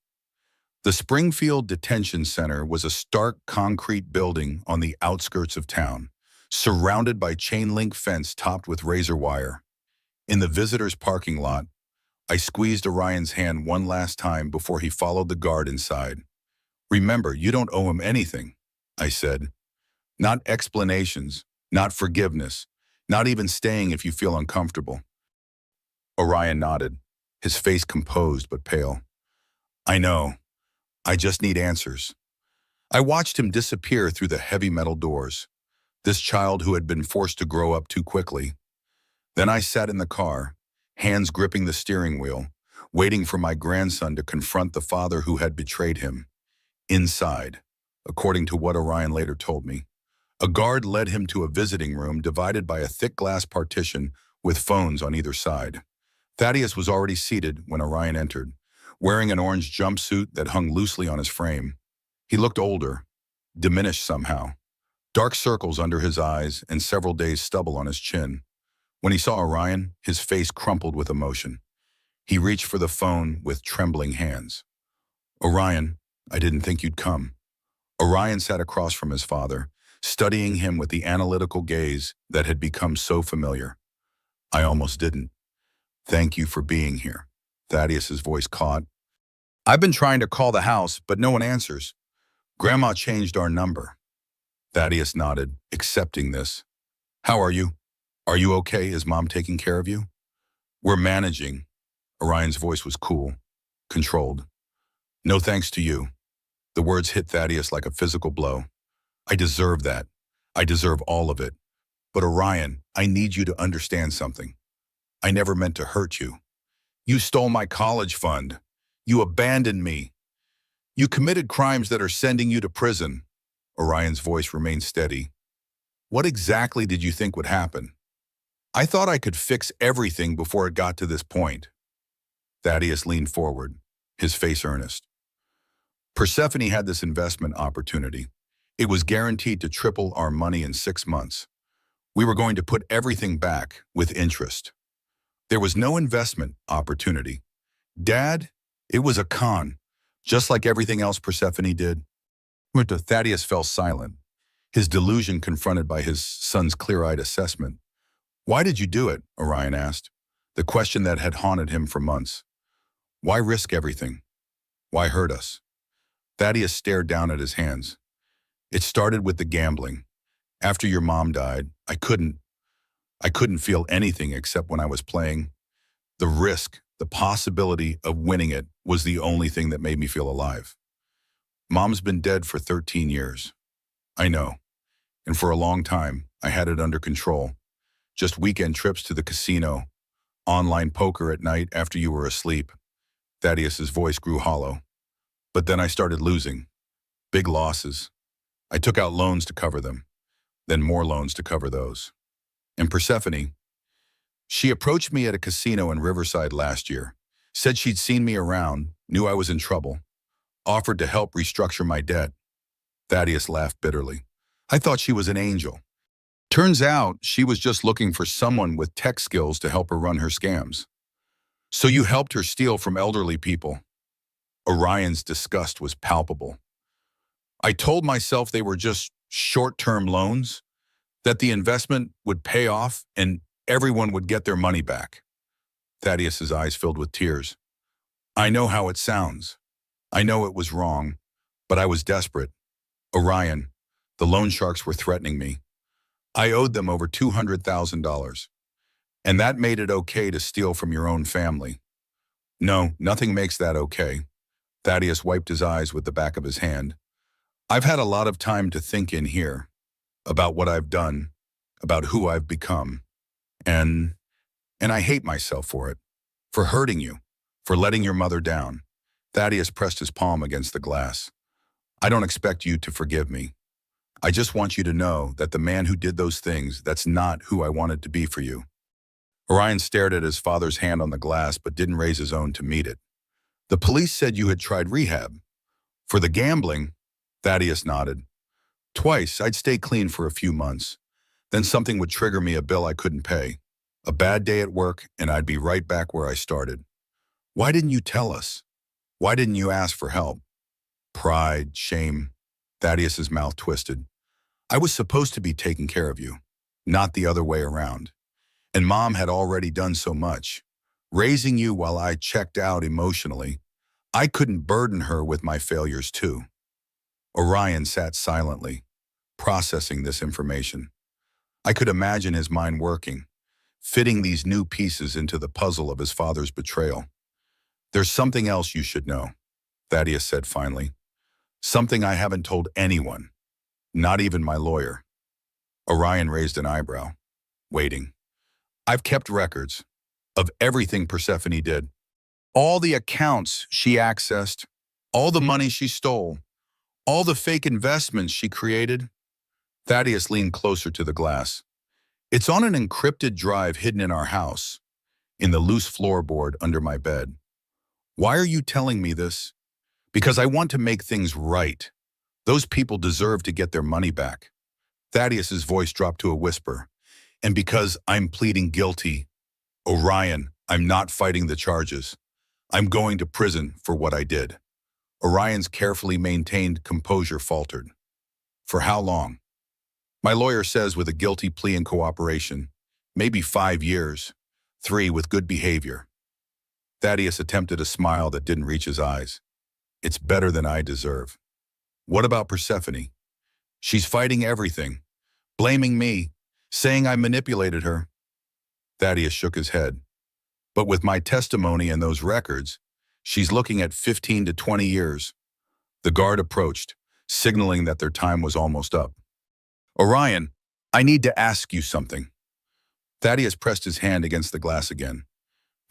The Springfield Detention Center was a stark concrete building on the outskirts of town, surrounded by chain-link fence topped with razor wire. In the visitors' parking lot, I squeezed Orion's hand one last time before he followed the guard inside. Remember, you don't owe him anything, I said. Not explanations, not forgiveness, not even staying if you feel uncomfortable. Orion nodded, his face composed but pale. I know. I just need answers. I watched him disappear through the heavy metal doors, this child who had been forced to grow up too quickly. Then I sat in the car, hands gripping the steering wheel, waiting for my grandson to confront the father who had betrayed him. Inside, according to what Orion later told me, a guard led him to a visiting room divided by a thick glass partition with phones on either side. Thaddeus was already seated when Orion entered, wearing an orange jumpsuit that hung loosely on his frame. He looked older, diminished somehow, dark circles under his eyes and several days' stubble on his chin. When he saw Orion, his face crumpled with emotion. He reached for the phone with trembling hands. Orion, I didn't think you'd come. Orion sat across from his father, studying him with the analytical gaze that had become so familiar. I almost didn't. Thank you for being here. Thaddeus's voice caught. I've been trying to call the house, but no one answers. Grandma changed our number. Thaddeus nodded, accepting this. How are you? Are you okay? Is Mom taking care of you? We're managing. Orion's voice was cool, controlled. No thanks to you. The words hit Thaddeus like a physical blow. I deserve that. I deserve all of it. But Orion, I need you to understand something. I never meant to hurt you. You stole my college fund. You abandoned me. You committed crimes that are sending you to prison. Orion's voice remained steady. What exactly did you think would happen? I thought I could fix everything before it got to this point. Thaddeus leaned forward, his face earnest. Persephone had this investment opportunity. It was guaranteed to triple our money in 6 months. We were going to put everything back with interest. There was no investment opportunity. Dad, it was a con, just like everything else Persephone did. Thaddeus fell silent, his delusion confronted by his son's clear-eyed assessment. Why did you do it? Orion asked, the question that had haunted him for months. Why risk everything? Why hurt us? Thaddeus stared down at his hands. It started with the gambling. After your mom died, I couldn't feel anything except when I was playing. The risk, the possibility of winning it was the only thing that made me feel alive. Mom's been dead for 13 years. I know. And for a long time, I had it under control. Just weekend trips to the casino, online poker at night after you were asleep. Thaddeus's voice grew hollow. But then I started losing. Big losses. I took out loans to cover them. Then more loans to cover those. And Persephone, she approached me at a casino in Riverside last year, said she'd seen me around, knew I was in trouble, offered to help restructure my debt. Thaddeus laughed bitterly. I thought she was an angel. Turns out she was just looking for someone with tech skills to help her run her scams. So you helped her steal from elderly people. Orion's disgust was palpable. I told myself they were just short-term loans, that the investment would pay off and everyone would get their money back. Thaddeus's eyes filled with tears. I know how it sounds. I know it was wrong, but I was desperate. Orion, the loan sharks were threatening me. I owed them over $200,000. And that made it okay to steal from your own family. No, nothing makes that okay. Thaddeus wiped his eyes with the back of his hand. I've had a lot of time to think in here about what I've done, about who I've become. And I hate myself for it, for hurting you, for letting your mother down. Thaddeus pressed his palm against the glass. I don't expect you to forgive me. I just want you to know that the man who did those things, that's not who I wanted to be for you. Orion stared at his father's hand on the glass but didn't raise his own to meet it. The police said you had tried rehab. For the gambling, Thaddeus nodded. Twice, I'd stay clean for a few months. Then something would trigger me a bill I couldn't pay. A bad day at work, and I'd be right back where I started. Why didn't you tell us? Why didn't you ask for help? Pride, shame. Thaddeus's mouth twisted. I was supposed to be taking care of you, not the other way around. And Mom had already done so much, raising you while I checked out emotionally. I couldn't burden her with my failures too. Orion sat silently, processing this information. I could imagine his mind working, fitting these new pieces into the puzzle of his father's betrayal. There's something else you should know, Thaddeus said finally. Something I haven't told anyone, not even my lawyer. Orion raised an eyebrow, waiting. I've kept records of everything Persephone did. All the accounts she accessed, all the money she stole, all the fake investments she created. Thaddeus leaned closer to the glass. It's on an encrypted drive hidden in our house, in the loose floorboard under my bed. Why are you telling me this? Because I want to make things right. Those people deserve to get their money back. Thaddeus's voice dropped to a whisper. And because I'm pleading guilty, Orion, I'm not fighting the charges. I'm going to prison for what I did. Orion's carefully maintained composure faltered. For how long? My lawyer says with a guilty plea and cooperation, maybe 5 years, 3 with good behavior. Thaddeus attempted a smile that didn't reach his eyes. It's better than I deserve. What about Persephone? She's fighting everything, blaming me, saying I manipulated her. Thaddeus shook his head. But with my testimony and those records, she's looking at 15 to 20 years. The guard approached, signaling that their time was almost up. Orion, I need to ask you something. Thaddeus pressed his hand against the glass again.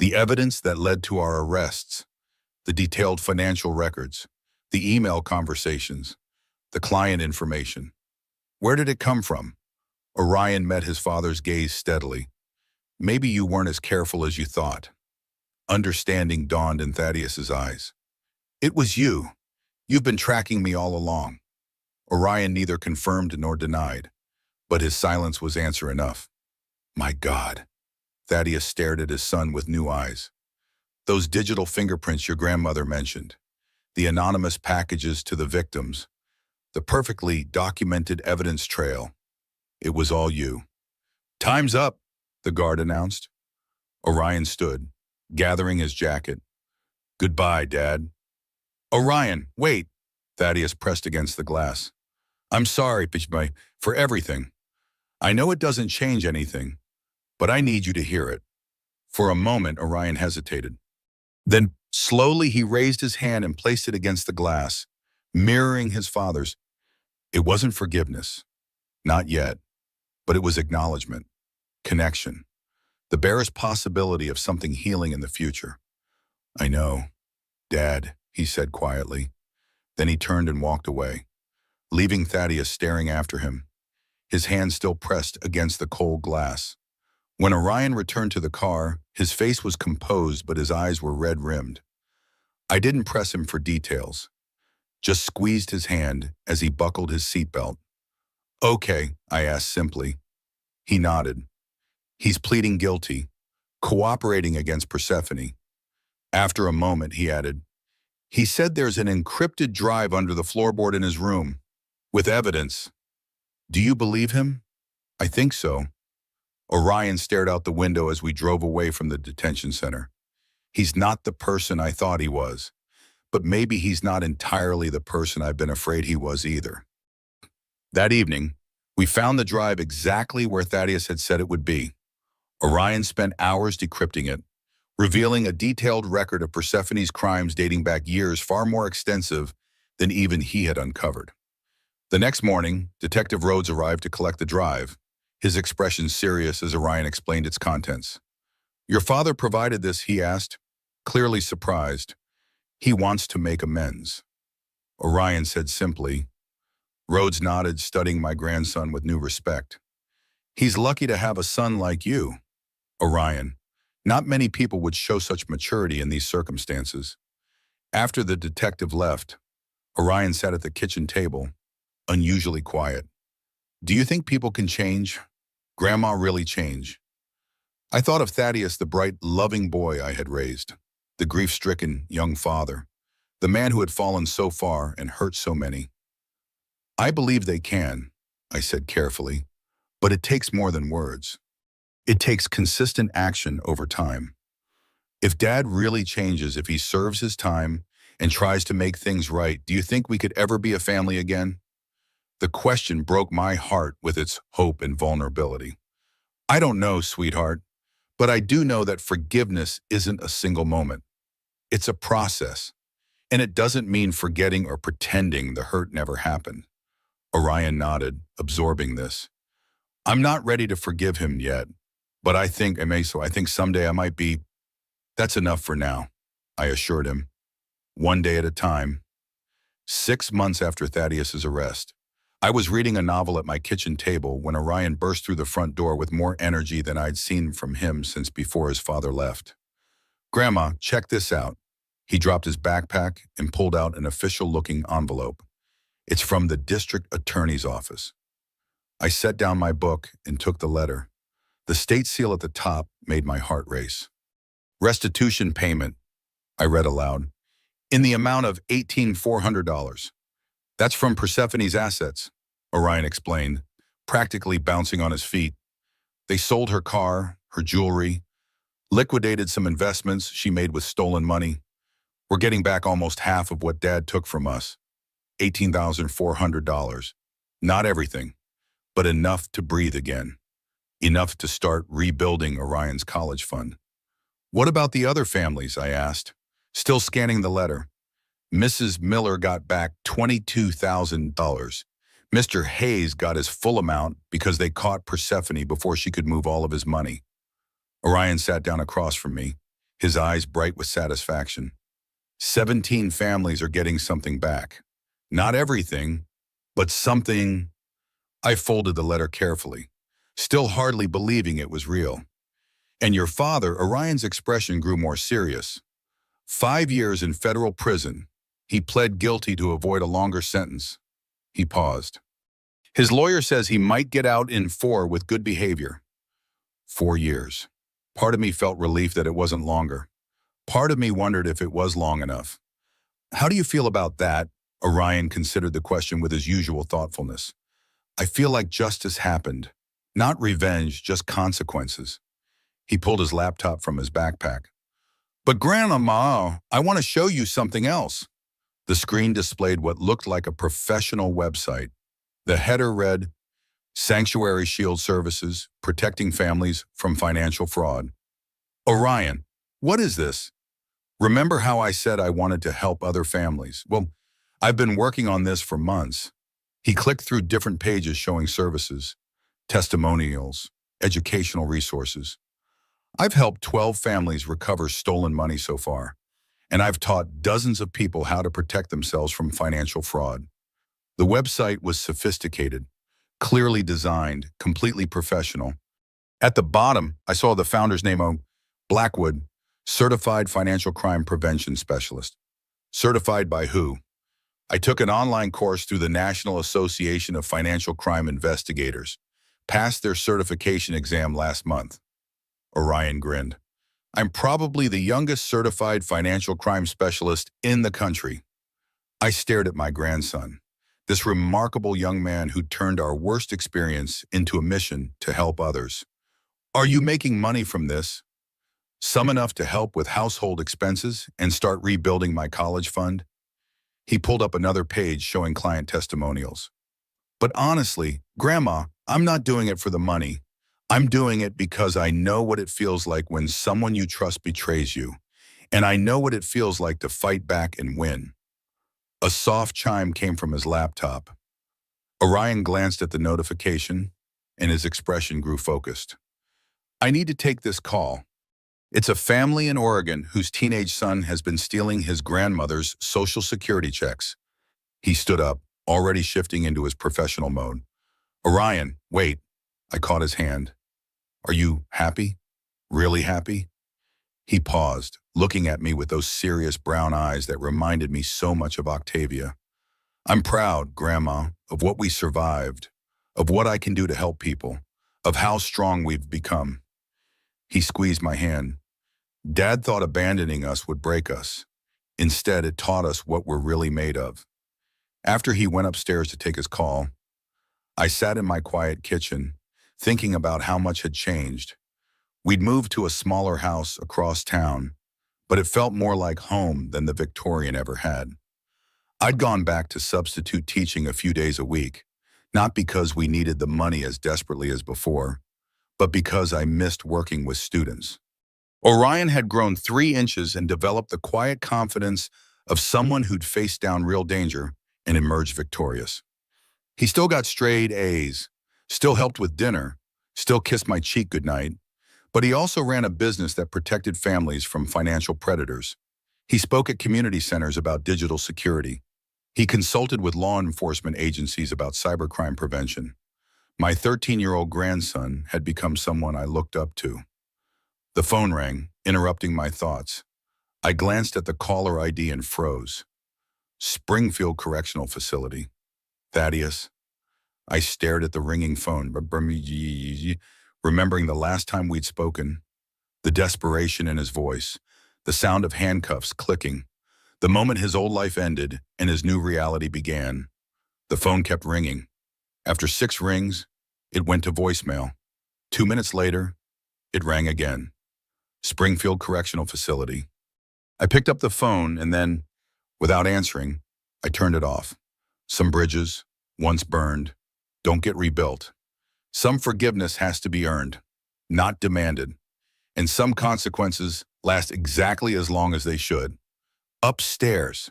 The evidence that led to our arrests, the detailed financial records, the email conversations, the client information. Where did it come from? Orion met his father's gaze steadily. Maybe you weren't as careful as you thought. Understanding dawned in Thaddeus's eyes. It was you. You've been tracking me all along. Orion neither confirmed nor denied. but his silence was answer enough. My God. Thaddeus stared at his son with new eyes. Those digital fingerprints your grandmother mentioned, the anonymous packages to the victims, the perfectly documented evidence trail. It was all you. Time's up, the guard announced. Orion stood, gathering his jacket. Goodbye, Dad. Orion, wait. Thaddeus pressed against the glass. I'm sorry, Pichmay, for everything. I know it doesn't change anything, but I need you to hear it. For a moment, Orion hesitated. Then, slowly, he raised his hand and placed it against the glass, mirroring his father's. It wasn't forgiveness. Not yet. But it was acknowledgement, connection, the barest possibility of something healing in the future. I know, Dad, he said quietly. Then he turned and walked away, leaving Thaddeus staring after him, his hand still pressed against the cold glass. When Orion returned to the car, his face was composed but his eyes were red-rimmed. I didn't press him for details, just squeezed his hand as he buckled his seatbelt. Okay, I asked simply. He nodded. He's pleading guilty, cooperating against Persephone. After a moment, he added, he said there's an encrypted drive under the floorboard in his room, with evidence. Do you believe him? I think so. Orion stared out the window as we drove away from the detention center. He's not the person I thought he was, but maybe he's not entirely the person I've been afraid he was either. That evening, we found the drive exactly where Thaddeus had said it would be. Orion spent hours decrypting it, revealing a detailed record of Persephone's crimes dating back years far more extensive than even he had uncovered. The next morning, Detective Rhodes arrived to collect the drive, his expression serious as Orion explained its contents. Your father provided this, he asked, clearly surprised. He wants to make amends. Orion said simply. Rhodes nodded, studying my grandson with new respect. He's lucky to have a son like you. Orion, not many people would show such maturity in these circumstances. After the detective left, Orion sat at the kitchen table, unusually quiet. Do you think people can change? Grandma really change? I thought of Thaddeus, the bright, loving boy I had raised, the grief-stricken young father, the man who had fallen so far and hurt so many. I believe they can, I said carefully, but it takes more than words. It takes consistent action over time. If Dad really changes, if he serves his time and tries to make things right, do you think we could ever be a family again? The question broke my heart with its hope and vulnerability. I don't know, sweetheart, but I do know that forgiveness isn't a single moment. It's a process, and it doesn't mean forgetting or pretending the hurt never happened. Orion nodded, absorbing this. I'm not ready to forgive him yet, but I think someday I might be. That's enough for now, I assured him. One day at a time. 6 months after Thaddeus's arrest, I was reading a novel at my kitchen table when Orion burst through the front door with more energy than I'd seen from him since before his father left. Grandma, check this out. He dropped his backpack and pulled out an official-looking envelope. It's from the district attorney's office. I set down my book and took the letter. The state seal at the top made my heart race. Restitution payment, I read aloud, in the amount of $18,400. That's from Persephone's assets, Orion explained, practically bouncing on his feet. They sold her car, her jewelry, liquidated some investments she made with stolen money. We're getting back almost half of what Dad took from us, $18,400. Not everything, but enough to breathe again. Enough to start rebuilding Orion's college fund. What about the other families, I asked, still scanning the letter. Mrs. Miller got back $22,000. Mr. Hayes got his full amount because they caught Persephone before she could move all of his money. Orion sat down across from me, his eyes bright with satisfaction. 17 families are getting something back. Not everything, but something. I folded the letter carefully, still hardly believing it was real. And your father, Orion's expression grew more serious. 5 years in federal prison. He pled guilty to avoid a longer sentence. He paused. His lawyer says he might get out in 4 with good behavior. 4 years. Part of me felt relief that it wasn't longer. Part of me wondered if it was long enough. How do you feel about that? Orion considered the question with his usual thoughtfulness. I feel like justice happened. Not revenge, just consequences. He pulled his laptop from his backpack. But Grandma, I want to show you something else. The screen displayed what looked like a professional website. The header read, Sanctuary Shield Services, protecting families from financial fraud. Orion, what is this? Remember how I said I wanted to help other families? Well, I've been working on this for months. He clicked through different pages showing services, testimonials, educational resources. I've helped 12 families recover stolen money so far, and I've taught dozens of people how to protect themselves from financial fraud. The website was sophisticated, clearly designed, completely professional. At the bottom, I saw the founder's name on Blackwood, Certified Financial Crime Prevention Specialist. Certified by who? I took an online course through the National Association of Financial Crime Investigators. Passed their certification exam last month. Orion grinned. I'm probably the youngest certified financial crime specialist in the country. I stared at my grandson, this remarkable young man who turned our worst experience into a mission to help others. Are you making money from this? Some enough to help with household expenses and start rebuilding my college fund? He pulled up another page showing client testimonials. But honestly, Grandma, I'm not doing it for the money. I'm doing it because I know what it feels like when someone you trust betrays you, and I know what it feels like to fight back and win. A soft chime came from his laptop. Orion glanced at the notification, and his expression grew focused. I need to take this call. It's a family in Oregon whose teenage son has been stealing his grandmother's Social Security checks. He stood up, already shifting into his professional mode. Orion, wait. I caught his hand. Are you happy? Really happy? He paused, looking at me with those serious brown eyes that reminded me so much of Octavia. I'm proud, Grandma, of what we survived, of what I can do to help people, of how strong we've become. He squeezed my hand. Dad thought abandoning us would break us. Instead, it taught us what we're really made of. After he went upstairs to take his call, I sat in my quiet kitchen, thinking about how much had changed. We'd moved to a smaller house across town, but it felt more like home than the Victorian ever had. I'd gone back to substitute teaching a few days a week, not because we needed the money as desperately as before, but because I missed working with students. Orion had grown 3 inches and developed the quiet confidence of someone who'd faced down real danger and emerged victorious. He still got straight A's, still helped with dinner, still kissed my cheek goodnight, but he also ran a business that protected families from financial predators. He spoke at community centers about digital security. He consulted with law enforcement agencies about cybercrime prevention. My 13-year-old grandson had become someone I looked up to. The phone rang, interrupting my thoughts. I glanced at the caller ID and froze. Springfield Correctional Facility. Thaddeus. I stared at the ringing phone, remembering the last time we'd spoken, the desperation in his voice, the sound of handcuffs clicking, the moment his old life ended and his new reality began. The phone kept ringing. After 6 rings, it went to voicemail. 2 minutes later, it rang again. Springfield Correctional Facility. I picked up the phone and then, without answering, I turned it off. Some bridges, once burned, don't get rebuilt. Some forgiveness has to be earned, not demanded. And some consequences last exactly as long as they should. Upstairs,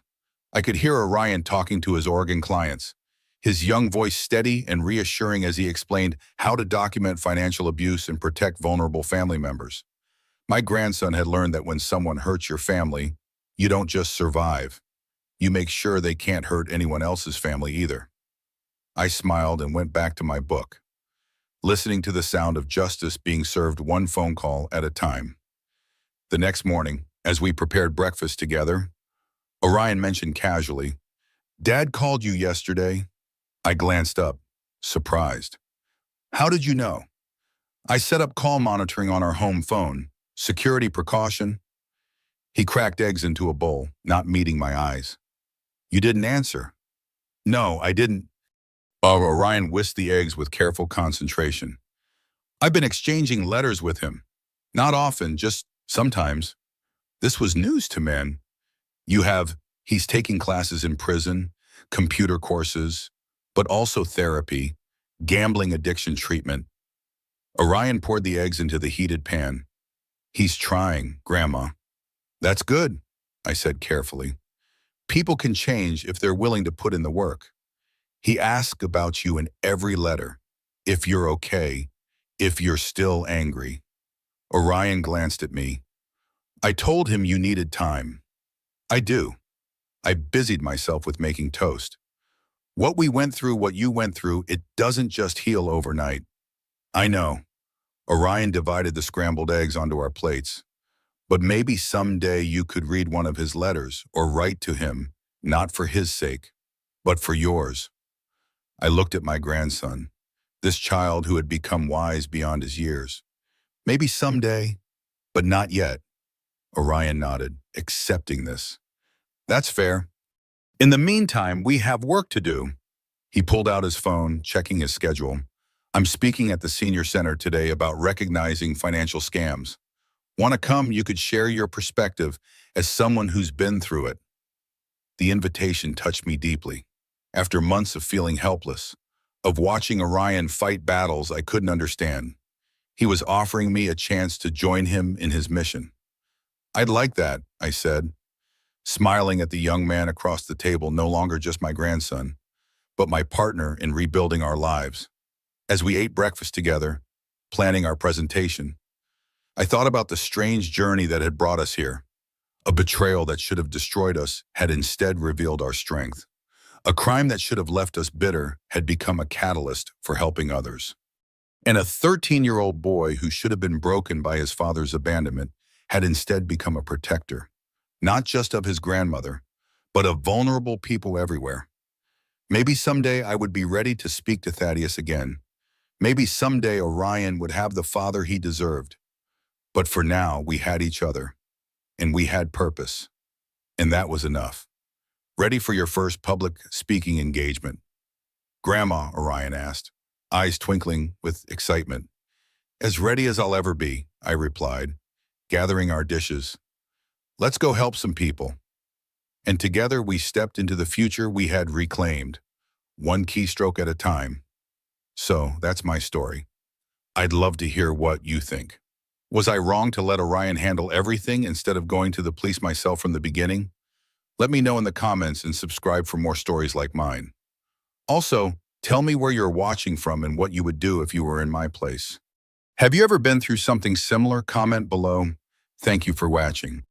I could hear Orion talking to his Oregon clients, his young voice steady and reassuring as he explained how to document financial abuse and protect vulnerable family members. My grandson had learned that when someone hurts your family, you don't just survive. You make sure they can't hurt anyone else's family either. I smiled and went back to my book, listening to the sound of justice being served one phone call at a time. The next morning, as we prepared breakfast together, Orion mentioned casually, "Dad called you yesterday." I glanced up. surprised. How did you know? I set up call monitoring on our home phone. Security precaution. He cracked eggs into a bowl, not meeting my eyes. You didn't answer. No, I didn't. Orion whisked the eggs with careful concentration. I've been exchanging letters with him. Not often, just sometimes. This was news to men. He's taking classes in prison, computer courses, but also therapy, gambling addiction treatment. Orion poured the eggs into the heated pan. He's trying, Grandma. That's good, I said carefully. People can change if they're willing to put in the work. He asks about you in every letter. If you're okay, if you're still angry. Orion glanced at me. I told him you needed time. I do. I busied myself with making toast. What we went through, what you went through, it doesn't just heal overnight. I know. Orion divided the scrambled eggs onto our plates. But maybe someday you could read one of his letters or write to him, not for his sake, but for yours. I looked at my grandson, this child who had become wise beyond his years. Maybe someday, but not yet. Orion nodded, accepting this. That's fair. In the meantime, we have work to do. He pulled out his phone, checking his schedule. I'm speaking at the senior center today about recognizing financial scams. Want to come? You could share your perspective as someone who's been through it. The invitation touched me deeply. After months of feeling helpless, of watching Orion fight battles I couldn't understand, he was offering me a chance to join him in his mission. I'd like that, I said, smiling at the young man across the table, no longer just my grandson, but my partner in rebuilding our lives. As we ate breakfast together, planning our presentation, I thought about the strange journey that had brought us here. A betrayal that should have destroyed us had instead revealed our strength. A crime that should have left us bitter had become a catalyst for helping others. And a 13-year-old boy who should have been broken by his father's abandonment had instead become a protector, not just of his grandmother, but of vulnerable people everywhere. Maybe someday I would be ready to speak to Thaddeus again. Maybe someday Orion would have the father he deserved. But for now, we had each other, and we had purpose, and that was enough. Ready for your first public speaking engagement? Grandma, Orion asked, eyes twinkling with excitement. As ready as I'll ever be, I replied, gathering our dishes. Let's go help some people. And together we stepped into the future we had reclaimed, one keystroke at a time. So that's my story. I'd love to hear what you think. Was I wrong to let Orion handle everything instead of going to the police myself from the beginning? Let me know in the comments and subscribe for more stories like mine. Also, tell me where you're watching from and what you would do if you were in my place. Have you ever been through something similar? Comment below. Thank you for watching.